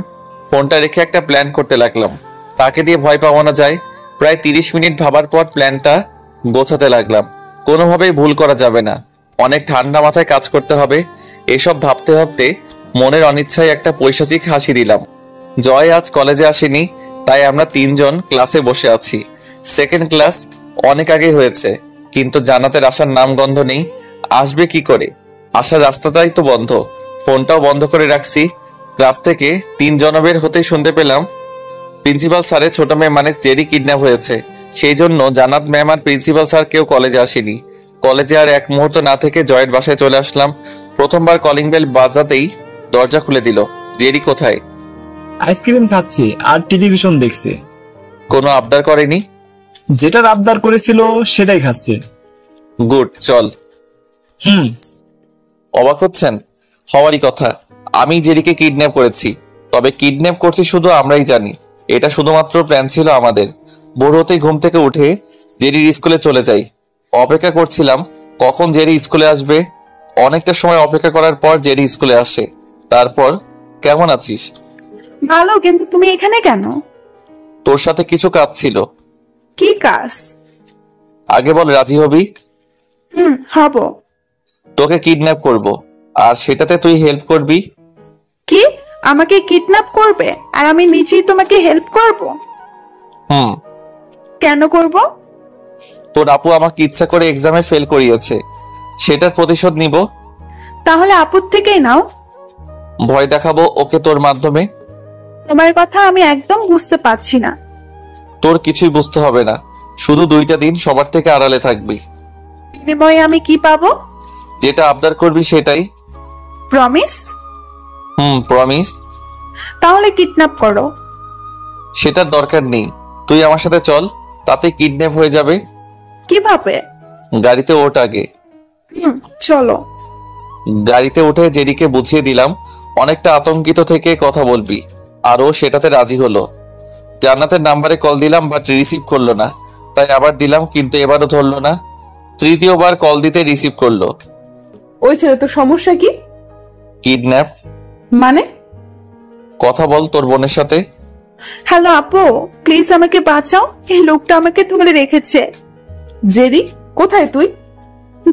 S3: ফোনটা রেখে একটা প্ল্যান করতে লাগলাম। তাকে দিয়ে ভয় পাওয়ানো যায়। প্রায় 30 মিনিট ভাবার পর প্ল্যানটা গোছাতে লাগলাম। কোনোভাবেই ভুল করা যাবে না। অনেক ঠান্ডা মাথায় কাজ করতে হবে। এসব ভাবতে ভাবতে মনের অনিচ্ছায় একটা পৈশাচিক হাসি দিলাম। জয় আজ কলেজে আসেনি, তাই আমরা 3 জন ক্লাসে বসে আছি। সেকেন্ড ক্লাস অনেক আগে হয়েছে, কিন্তু জান্নাতের আসার নামগন্ধ নেই। আসবে কি করে? আসার রাস্তাটাই তো বন্ধ। ফোনটাও বন্ধ করে রাখছি। ক্লাস থেকে 3 জনবের হতেই শুনতে পেলাম প্রিন্সিপাল স্যারের ছোট মেয়ে মানে জেরি কিডন্যাপ হয়েছে। সেই জন্য জান্নাত ম্যাম আর প্রিন্সিপাল স্যার কেউ কলেজে আসেনি। কলেজে আর এক মুহূর্ত না থেকে জয়ের বাসায় চলে আসলাম। প্রথমবার কলিং বেল বাজাতেই দরজা খুলে দিল। জেরি কোথায়?
S4: আইসক্রিম খাচ্ছে আর টেলিভিশন দেখছে।
S3: কোনো আবদার করেনি?
S4: যেটার আবদার করেছিল সেটাই খাচ্ছে।
S3: গুড, চল। অবাক হচ্ছেন? হওয়ারই কথা। আমি জেরিকে কিডন্যাপ করেছি। তবে কিডন্যাপ করছি শুধু আমরাই জানি। এটা শুধুমাত্র প্ল্যান ছিল আমাদের। ভোর হতেই ঘুম থেকে উঠে জেরির স্কুলে চলে যাই। অপেক্ষা করছিলাম কখন জেরি স্কুলে আসবে। অনেকটা সময় অপেক্ষা করার পর জেরি স্কুলে আসে। তারপর, কেমন আছিস?
S12: ভালো, কিন্তু তুমি এখানে কেন?
S3: তোর সাথে কিছু কাজ ছিল।
S12: কি কাজ?
S3: আগে বল, রাজি হবি?
S12: হব।
S3: তোকে কিডন্যাপ করব, আর সেটাতে তুই হেল্প করবি।
S12: কি? আমাকে কিডন্যাপ করবে আর আমি নিজেই তোমাকে হেল্প করব? কেন করব?
S3: তোর আপু আমাকে ইচ্ছা করে এক্সামে ফেল করিয়েছে, সেটার প্রতিশোধ নিব।
S12: তাহলে আপুর থেকেই নাও।
S3: ভয় দেখাবো ওকে তোর মাধ্যমে।
S12: তোমার কথা আমি একদম বুঝতে পারছি না।
S3: তোর কিছুই বুঝতে হবে না, শুধু 2টা দিন সবার থেকে আড়ালে থাকবি।
S12: বিনিময়ে আমি কি পাবো?
S3: যেটা আবদার করবি সেটাই।
S12: প্রমিস?
S3: প্রমিস।
S12: তাহলে কিডন্যাপ করো।
S3: সেটার দরকার নেই। তুই আমার সাথে চল, তাতে কিডন্যাপ হয়ে যাবে।
S12: কিভাবে?
S3: গাড়িতে ওঠ আগে।
S12: চলো।
S3: গাড়িতে উঠে জেরিকে বুঝিয়ে দিলাম অনেকটা আতঙ্কিত থেকে কথা বলবি, আর ও সেটাতে রাজি হলো। জান্নাতের নাম্বারে কল দিলাম বাট রিসিভ করলো না, তাই আবার দিলাম কিন্তু এবারও ধরলো না। তৃতীয়বার কল দিতে রিসিভ করলো।
S2: ওই ছেলে তো সমস্যা কি?
S3: কিডন্যাপ
S2: মানে?
S3: কথা বল তোর বোনের সাথে।
S12: হ্যালো আপু, প্লিজ আমাকে বাঁচাও, এই লোকটা আমাকে ধরে রেখেছে।
S2: জেরি, কোথায় তুই?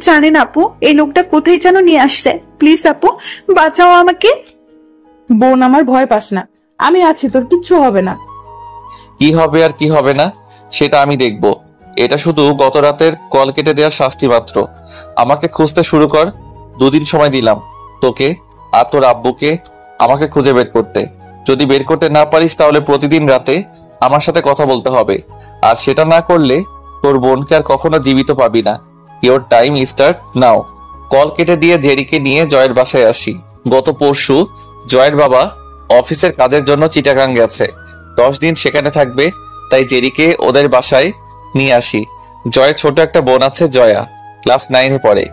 S12: জানি না আপু, এই লোকটা কোথায় যেন নিয়ে আসছে। প্লিজ আপু বাঁচাও আমাকে।
S2: বোন আমার, ভয় পাস না, আমি আছি, তোর কিচ্ছু হবে না।
S3: কি হবে আর কি হবে না সেটা আমি দেখব। এটা শুধু গত রাতের কল কেটে দেওয়ার শাস্তি মাত্র। আমাকে খুঁজতে শুরু কর। 2 দিন সময় দিলাম তোকে আর তোর আব্বুকে আমাকে খুঁজে বের করতে। যদি বের করতে না পারিস তাহলে প্রতিদিন রাতে আমার সাথে কথা বলতে হবে, আর সেটা না করলে তোর বোনকে আর কখনো জীবিত পাবি না। Your time start now. Call কেটে দিয়ে জেরিকে নিয়ে জয়ের বাসায় আসি। গত পরশু জয়ের বাবা অফিসের কাজের জন্য চিটাগাং গেছে, 10 দিন সেখানে থাকবে, তাই জেরিকে ওদের বাসায় নিয়ে আসি। জয়ের ছোট একটা বোন আছে, জয়া, ক্লাস 9-এ পড়ে।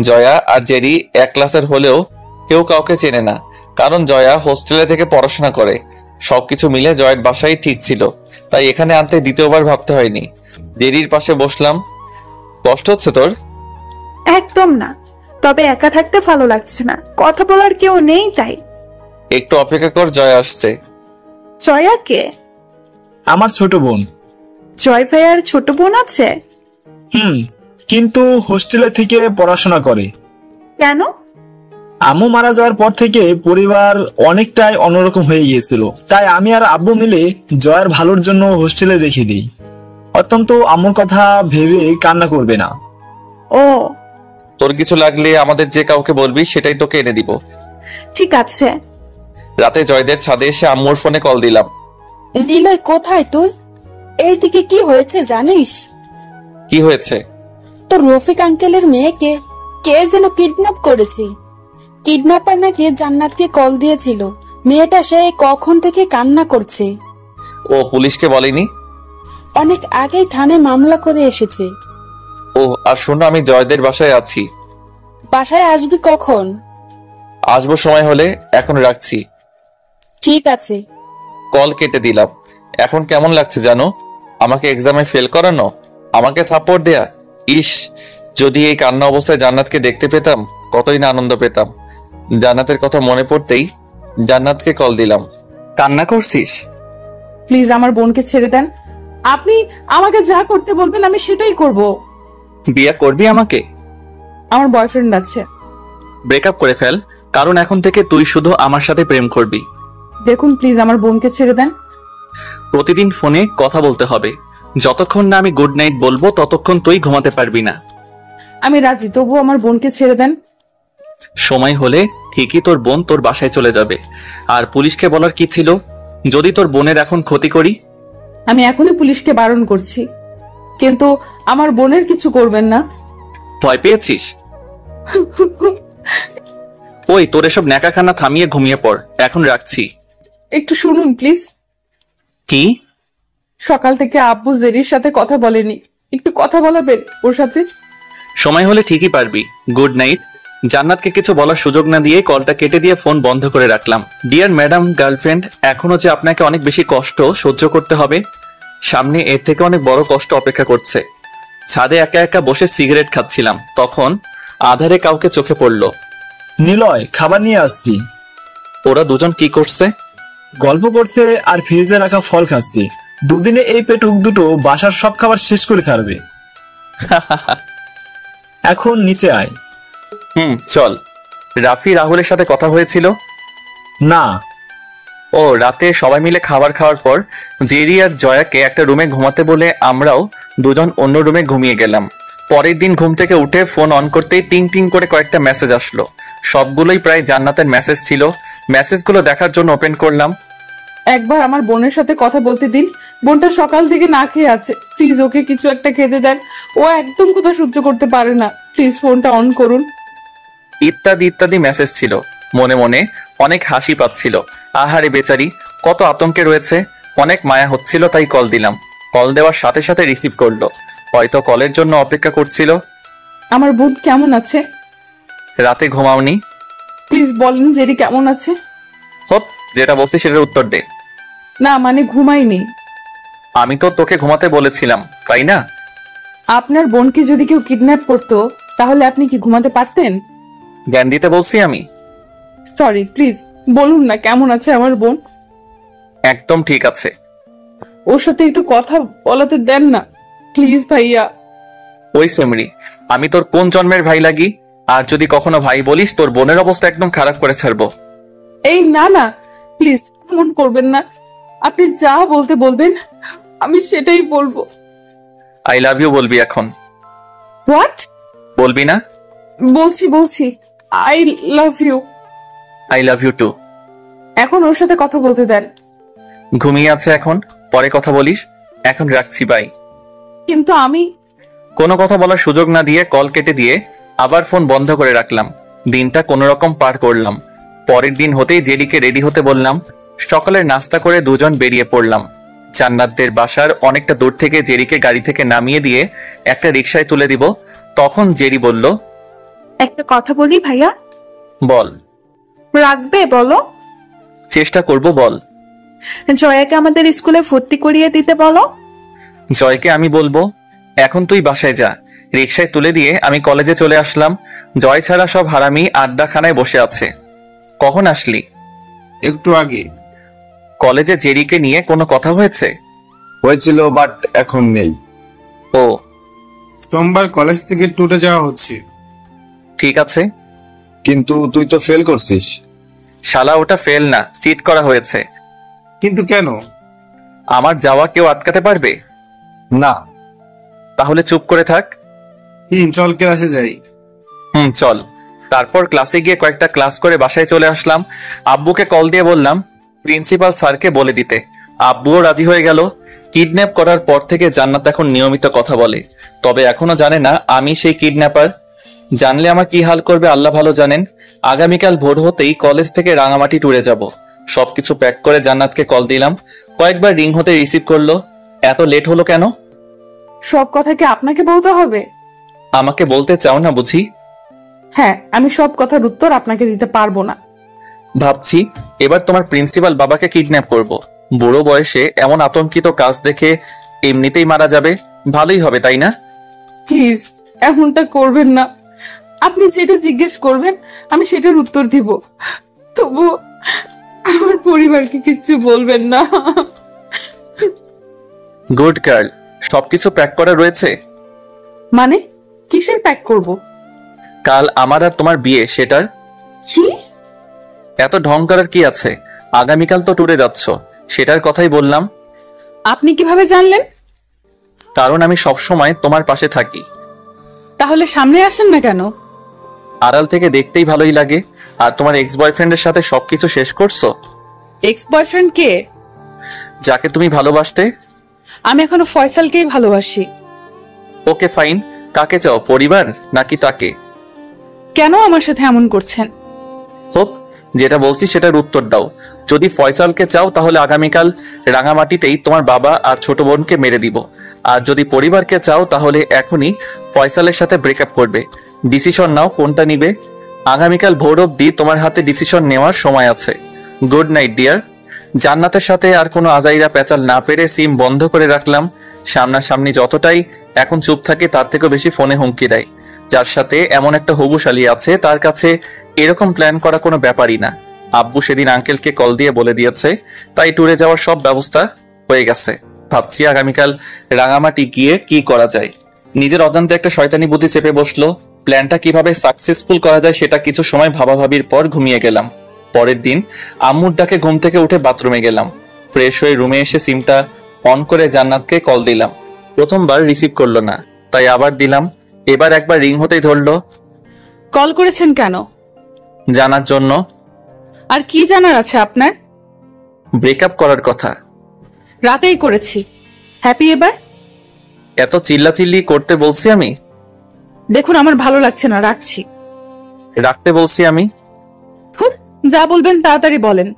S3: জয়া আর জেরি এক ক্লাসের হলেও কেউ কাউকে চেনে না, কারণ জয়া হোস্টেলে থেকে পড়াশোনা করে। সবকিছু মিলে জয়ের বাসায় ঠিক ছিল, তাই এখানে আনতে দ্বিতীয়বার ভাবতে হয়নি। জেরির পাশে বসলাম। কষ্ট হচ্ছে তোর?
S12: একদম না, তবে একা থাকতে ভালো লাগছে না, কথা বলার কেউ নেই তাই।
S3: একটু অপেক্ষা কর, জয়া আসছে।
S12: জয়া কে?
S4: আমার ছোট বোন।
S12: জয় ভাইয়ার ছোট বোন আছে?
S4: কিন্তু হোস্টেলে থেকে পড়াশোনা করে।
S12: কেন?
S4: আম্মু মারা যাওয়ার পর থেকে পরিবার অনেকটাই অন্যরকম হয়ে গিয়েছিল, তাই আমি আর আব্বু মিলে জয়ের ভালোর জন্য হোস্টেলে রেখে দিই। অত্যন্ত আম্মুর কথা ভেবে কান্না করবে না।
S12: ও,
S3: তোর কিছু লাগলে আমাদের যে কাউকে বলবি, সেটাই তোকে এনে দিব।
S12: ঠিক আছে।
S3: রাতে জয়দের ছাদে এসে আম্মুর ফোনে কল দিলাম।
S11: নিলয় কোথায় তুই? এইদিকে কি হয়েছে জানিস?
S3: কি হয়েছে?
S11: তোর রফিক আঙ্কেলের মেয়েকে কে যেন কিডন্যাপ করেছে। কিডন্যাপার নাকি জান্নাতকে কল দিয়েছিল। মেয়েটা সে কখন থেকে কান্না করছে।
S3: ও পুলিশকে বলেনি?
S11: অনেক আগেই থানায় মামলা করে এসেছে।
S3: ও, আর শোনো, আমি জয়দের বাসায় আছি।
S11: বাসায় আসবি কখন?
S3: আসবো সময় হলে, এখন রাখছি।
S11: ঠিক আছে।
S3: কল কেটে দিলাম। এখন কেমন লাগছে জানো? আমাকে এক্সামে ফেল করানো, আমাকে থাপ্পড় দেয়া। ইস, যদি এই কান্না অবস্থায় জান্নাতকে দেখতে পেতাম কতই না আনন্দ পেতাম। জান্নাতের কথা মনে পড়তেই জান্নাতকে কল দিলাম। কান্না করছিস?
S2: প্লিজ আমার বোনকে ছেড়ে দেন। আপনি আমাকে যা করতে বলবেন আমি সেটাই করব।
S3: বিয়ে করবি আমাকে?
S2: আমার বয়ফ্রেন্ড আছে।
S3: ব্রেকআপ করে ফেল, কারণ এখন থেকে তুই শুধু আমার সাথে প্রেম করবি।
S2: দেখুন প্লিজ আমার বোনকে ছেড়ে দেন।
S3: প্রতিদিন ফোনে কথা বলতে হবে। যতক্ষণ না আমি গুড নাইট বলবো ততক্ষণ তুই ঘুমাতে পারবি না।
S2: আমি রাজি, তবু আমার বোনকে ছেড়ে দেন।
S3: সময় হলে ঠিকই তোর বোন তোর বাসায় চলে যাবে। আর পুলিশকে বলার কি ছিল, যদি তোর বোনের এখন ক্ষতি করি?
S2: আমি এখনই পুলিশকে বারণ করছি, কিন্তু আমার বোনের কিছু করবেন না।
S3: ভয় পেয়েছিস? ওই, তোর এসব ন্যাকাখানা থামিয়ে ঘুমিয়ে পড়। এখন রাখছি।
S2: একটু শুনুন প্লিজ।
S3: কি?
S2: সকাল থেকে আব্বু জেরির সাথে কথা বলেনি, একটু কথা বলাবেন ওর সাথে?
S3: সময় হলে ঠিকই পারবি। Good night. জান্নাতকে কিছু বলার সুযোগ না দিয়ে কলটা কেটে দিয়ে ফোন বন্ধ করে রাখলাম। ডিয়ার ম্যাডাম গার্লফ্রেন্ড, এখনো যে আপনাকে অনেক বেশি কষ্ট সহ্য করতে হবে, সামনে এর থেকে অনেক বড় কষ্ট অপেক্ষা করছে। ছাদে একা একা বসে সিগারেট খাচ্ছিলাম, তখন আধারে কাউকে চোখে পড়লো।
S4: নিলয়, খাবার নিয়ে আসছি।
S3: ওরা দুজন কি করছে?
S4: গল্প করছে আর ফ্রিজে রাখা ফল খাচ্ছি। দুদিনে এই পেটুক দুটো বাসার সব খাবার শেষ করে ছাড়বে। এখন নিচে আয়।
S3: চল। রাফি রাহুলের সাথে কথা হয়েছিল?
S4: না।
S3: ও, রাতে সবাই মিলে খাবার খাওয়ার পর জেরি আর জয়াকে একটা রুমে ঘুমাতে বলে আমরাও দুজন অন্য রুমে ঘুমিয়ে গেলাম। পরের দিন ঘুম থেকে উঠে ফোন অন করতেই টিং টিং করে কয়েকটা মেসেজ আসলো। সবগুলোই প্রায় জান্নাতের মেসেজ ছিল। মেসেজগুলো দেখার জন্য ওপেন করলাম।
S2: একবার আমার বোনের সাথে কথা বলতে দিন। বোনটা সকাল থেকে না খেয়ে আছে, প্লিজ ওকে কিছু একটা খেতে দেন। ও একদম কথা সহ্য করতে পারে না, প্লিজ ফোনটা অন করুন।
S3: ইত্যাদি ইত্যাদি মেসেজ ছিল। মনে মনে অনেক হাসি পাচ্ছিল। আহারে বেচারি, কত আতঙ্কে রয়েছে। অনেক মায়া হচ্ছিল, তাই কল দিলাম। কল দেওয়ার সাথে সাথে রিসিভ করলো, হয়তো কলের জন্য অপেক্ষা করছিল।
S2: আমার বোন কেমন আছে?
S3: রাতে ঘুমাওনি?
S2: প্লিজ বলেন জেরি কেমন আছে।
S3: হোপ, যেটা বলছি সেটার উত্তর দে।
S2: না মানে ঘুমাইনি।
S3: আমি তো তোকে ঘুমাতে বলেছিলাম, তাই না?
S2: আপনার বোনকে যদি কেউ কিডন্যাপ করতো তাহলে আপনি কি ঘুমাতে পারতেন?
S3: জ্ঞান দিতে বলছি আমি?
S2: সরি, প্লিজ বলুন না কেমন আছে আমার বোন।
S3: একদম ঠিক আছে।
S2: ওর সাথে একটু কথা বলাতে দেন না প্লিজ ভাইয়া।
S3: ওই সেমরি, আমি তোর কোন জন্মের ভাই লাগি? আর যদি কখনো ভাই বলিস তোর বোনের অবস্থা একদম খারাপ করে ছাড়বো।
S2: এই না না, প্লিজ এমন করবেন না। আপনি যা বলতে বলবেন আমি সেটাই বলবো।
S3: আই লাভ ইউ বলবি এখন?
S2: হোয়াট?
S3: বলবি না?
S2: বলছি I love you.
S3: I love you too.
S2: এখন ওর সাথে কথা বলতে দেন।
S3: ঘুমিয়ে আছে এখন, পরে কথা বলিস। এখন রাখছি, বাই।
S2: কিন্তু আমি
S3: কোনো কথা বলার সুযোগ না দিয়ে কল কেটে দিয়ে আবার ফোন বন্ধ করে রাখলাম। দিনটা কোনো রকম পার করলাম। পরের দিন হতেই জেরিকে রেডি হতে বললাম। সকালের নাস্তা করে দুজন বেরিয়ে পড়লাম। জান্নাতদের বাসার অনেকটা দূর থেকে জেরিকে গাড়ি থেকে নামিয়ে দিয়ে একটা রিকশায় তুলে দিব। তখন জেরি বলল,
S12: একটা কথা বলি ভাইয়া।
S3: বল।
S12: রাখবে বলো?
S3: চেষ্টা করব, বল।
S12: জয়াকে আমাদের স্কুলে ভর্তি করিয়ে দিতে বলো।
S3: জয়কে আমি বলবো? এখন তুই বাসায় যা। রিকশায় তুলে দিয়ে আমি কলেজে চলে আসলাম। জয় ছাড়া সব হারামি আড্ডাখানায় বসে আছে। কখন আসলি?
S5: একটু আগে।
S3: কলেজে জেরিকে নিয়ে কোনো কথা হয়েছে?
S6: হয়েছিল, বাট এখন নেই।
S3: ও,
S5: সোমবার কলেজ থেকে ট্যুরে যাওয়া হচ্ছে।
S3: ঠিক আছে।
S6: কিন্তু তুই তো ফেল করছিস।
S3: শালা, ওটা ফেল না, চিট করা হয়েছে।
S5: কিন্তু কেন?
S3: আমার যাওয়া কেউ আটকাতে পারবে
S6: না।
S3: তাহলে চুপ করে থাক।
S5: চল ক্লাসে যাই।
S3: চল। তারপর ক্লাসে গিয়ে কয়েকটা ক্লাস করে বাসায় চলে আসলাম। আব্বুকে কল দিয়ে বললাম প্রিন্সিপাল স্যারকে বলে দিতে। আব্বুও রাজি হয়ে গেল। কিডন্যাপ করার পর থেকে জান্নাত এখন নিয়মিত কথা বলে, তবে এখনো জানে না আমি সেই কিডন্যাপার। জানলে আমার কি হাল করবে আল্লাহ ভালো জানেন। আগামীকাল ভোর হতেই কলেজ থেকে রাঙামাটি ট্যুরে যাব। সবকিছু প্যাক করে জান্নাতকে কল দিলাম। কয়েকবার রিং হতে রিসিভ করলো। এত লেট হলো কেন?
S2: সব কথা কি আপনাকে বলতে হবে?
S3: আমাকে বলতে চাও না বুঝি?
S2: হ্যাঁ, আমি সব কথার উত্তর আপনাকে দিতে পারবো না।
S3: ভাবছি এবার তোমার প্রিন্সিপাল বাবাকে কিডন্যাপ করব। বুড়ো বয়সে এমন আতঙ্কিত কাজ দেখে এমনিতেই মারা যাবে। ভালোই হবে, তাই না?
S2: প্লিজ এমনটা করবেন না। আপনি যেটা জিজ্ঞেস করবেন আমি সেটার উত্তর দিব, তবু আমার পরিবারকে কিচ্ছু বলবেন না।
S3: Good girl. সবকিছু প্যাক করা রয়েছে?
S2: মানে কিসের প্যাক করব?
S3: কাল আমার আর তোমার বিয়ে, সেটার।
S2: কি?
S3: এত ঢং করার কি আছে? আগামীকাল তো ট্যুরে যাচ্ছ, সেটার কথাই বললাম।
S2: আপনি কিভাবে জানলেন?
S3: কারণ আমি সবসময় তোমার পাশে থাকি।
S2: তাহলে সামনে আসেন না কেন?
S3: আড়াল থেকে দেখতেই ভালোই লাগে। আর তোমার এক্স বয়ফ্রেন্ডের সাথে সবকিছু শেষ করছো?
S2: এক্স বয়ফ্রেন্ড কে?
S3: যাকে তুমি ভালোবাসতে।
S2: আমি এখনো ফয়সালকেই ভালোবাসি।
S3: Okay fine. কাকে চাও, পরিবার নাকি তাকে?
S2: কেন আমার সাথে এমন করছেন?
S3: হোপ, যেটা বলছি সেটার উত্তর দাও। যদি ফয়সালকে চাও তাহলে আগামীকাল রাঙামাটিতেই তোমার বাবা আর ছোট বোনকে মেরে দিব। আর যদি পরিবারকে চাও তাহলে এখনই ফয়সালের সাথে ব্রেকআপ করবে। ডিসিশন নাও, কোনটা নিবে। আগামীকাল ভোর অবধি তোমার হাতে ডিসিশন নেওয়ার সময় আছে। Good night dear. জান্নাতের সাথে আর কোনো আজাইরা পেঁচাল না পেরে সিম বন্ধ করে রাখলাম। সামনাসামনি যতটাই এখন চুপ থাকে তার থেকেও বেশি ফোনে হুমকি দেয়। যার সাথে এমন একটা হবুশালী আছে তার কাছে এরকম প্ল্যান করা কোনো ব্যাপারই না। আব্বু সেদিন আঙ্কেলকে কল দিয়ে বলে দিয়েছে, তাই ট্যুরে যাওয়ার সব ব্যবস্থা হয়ে গেছে। ভাবছি আগামীকাল রাঙামাটি গিয়ে কি করা যায়। নিজের অজান্তে একটা শয়তানি বুদ্ধি চেপে বসলো। প্ল্যানটা কিভাবে সাকসেসফুল করা যায় সেটা কিছু সময় ভাবাভাবির পর ঘুমিয়ে গেলাম। পরের দিন আম্মুর ডাকে ঘুম থেকে উঠে বাথরুমে গেলাম। ফ্রেশ হয়ে রুমে এসে সিমটা অন করে জান্নাতকে কল দিলাম। প্রথমবার রিসিভ করলো না, তাই আবার দিলাম। এবার একবার রিং হতেই ধরলো।
S2: কল করেছেন কেন?
S3: জানার জন্য।
S2: আর কি জানার আছে আপনার?
S3: ব্রেকআপ করার কথা।
S2: রাতেই করেছি। হ্যাপি এবার?
S3: এত চিল্লাচিল্লি করতে বলছি আমি?
S2: দেখুন আমার ভালো লাগছে না, রাখছি।
S3: রাখতে বলছি আমি?
S2: যা বলবেন তাড়াতাড়ি বলেন।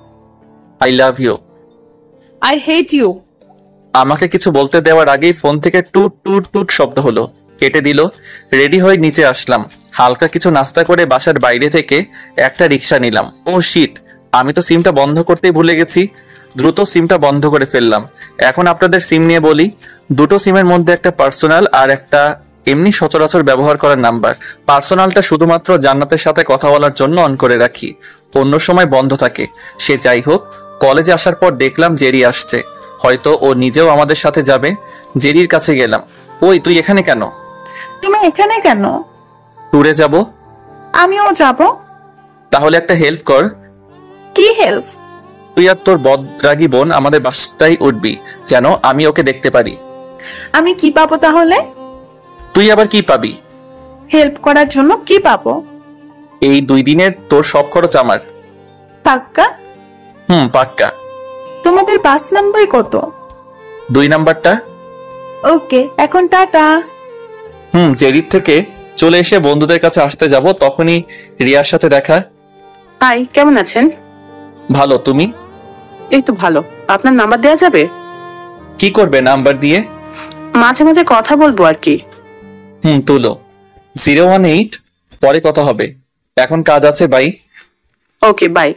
S3: I love you.
S2: I hate you.
S3: আমাকে কিছু বলতে দেওয়ার আগেই ফোন থেকে টুট টুট টুট শব্দ হলো। কেটে দিল। রেডি হয়ে নিচে আসলাম। হালকা কিছু নাস্তা করে বাসার বাইরে থেকে একটা রিক্সা নিলাম। ও শিট, আমি তো সিমটা বন্ধ করতেই ভুলে গেছি। দ্রুত সিমটা বন্ধ করে ফেললাম। এখন আপনাদের সিম নিয়ে বলি। দুটো সিমের মধ্যে একটা পার্সোনাল আর একটা এমনি সচরাচর ব্যবহার করার নাম্বার। পার্সোনালটা শুধুমাত্র জান্নাতের সাথে কথা বলার জন্য অন করে রাখি, অন্য সময় বন্ধ থাকে। সে যাই হোক, কলেজে আসার পর দেখলাম জেরি আসছে, হয়তো ও নিজেও আমাদের সাথে যাবে। জেরির কাছে গেলাম। ওই তুই এখানে কেন?
S12: তুমি এখানে কেন?
S3: ট্যুরে যাব।
S12: আমিও যাব।
S3: তাহলে একটা হেল্প কর।
S12: কি হেল্প?
S3: তুই আর তোর বদরাগী বোন আমাদের বাসায় উঠবি, যেন আমি ওকে দেখতে পারি।
S12: আমি কি পাবো তাহলে?
S3: তুই আবার কি পাবি?
S12: হেল্প করার জন্য কি পাবো?
S3: এই 2 দিনের তোর সব খরচ আমার।
S12: পাক্কা?
S3: পাক্কা।
S12: তোমাদের বাস নাম্বার কত?
S3: 2 নাম্বারটা।
S12: ওকে, এখন টাটা।
S3: জেরির থেকে চলে এসে বন্ধুদের কাছে আসতে যাব, তখনই রিয়ার সাথে দেখা।
S14: হাই, কেমন আছেন?
S3: ভালো, তুমি?
S14: এই তো ভালো। আপনার নাম্বার দেওয়া যাবে?
S3: কি করবে নাম্বার দিয়ে?
S14: মাঝে মাঝে কথা বলবো আর কি।
S3: তুলো। 018, পরে কথা হবে, এখন কাজ আছে। বাই।
S14: Okay, by.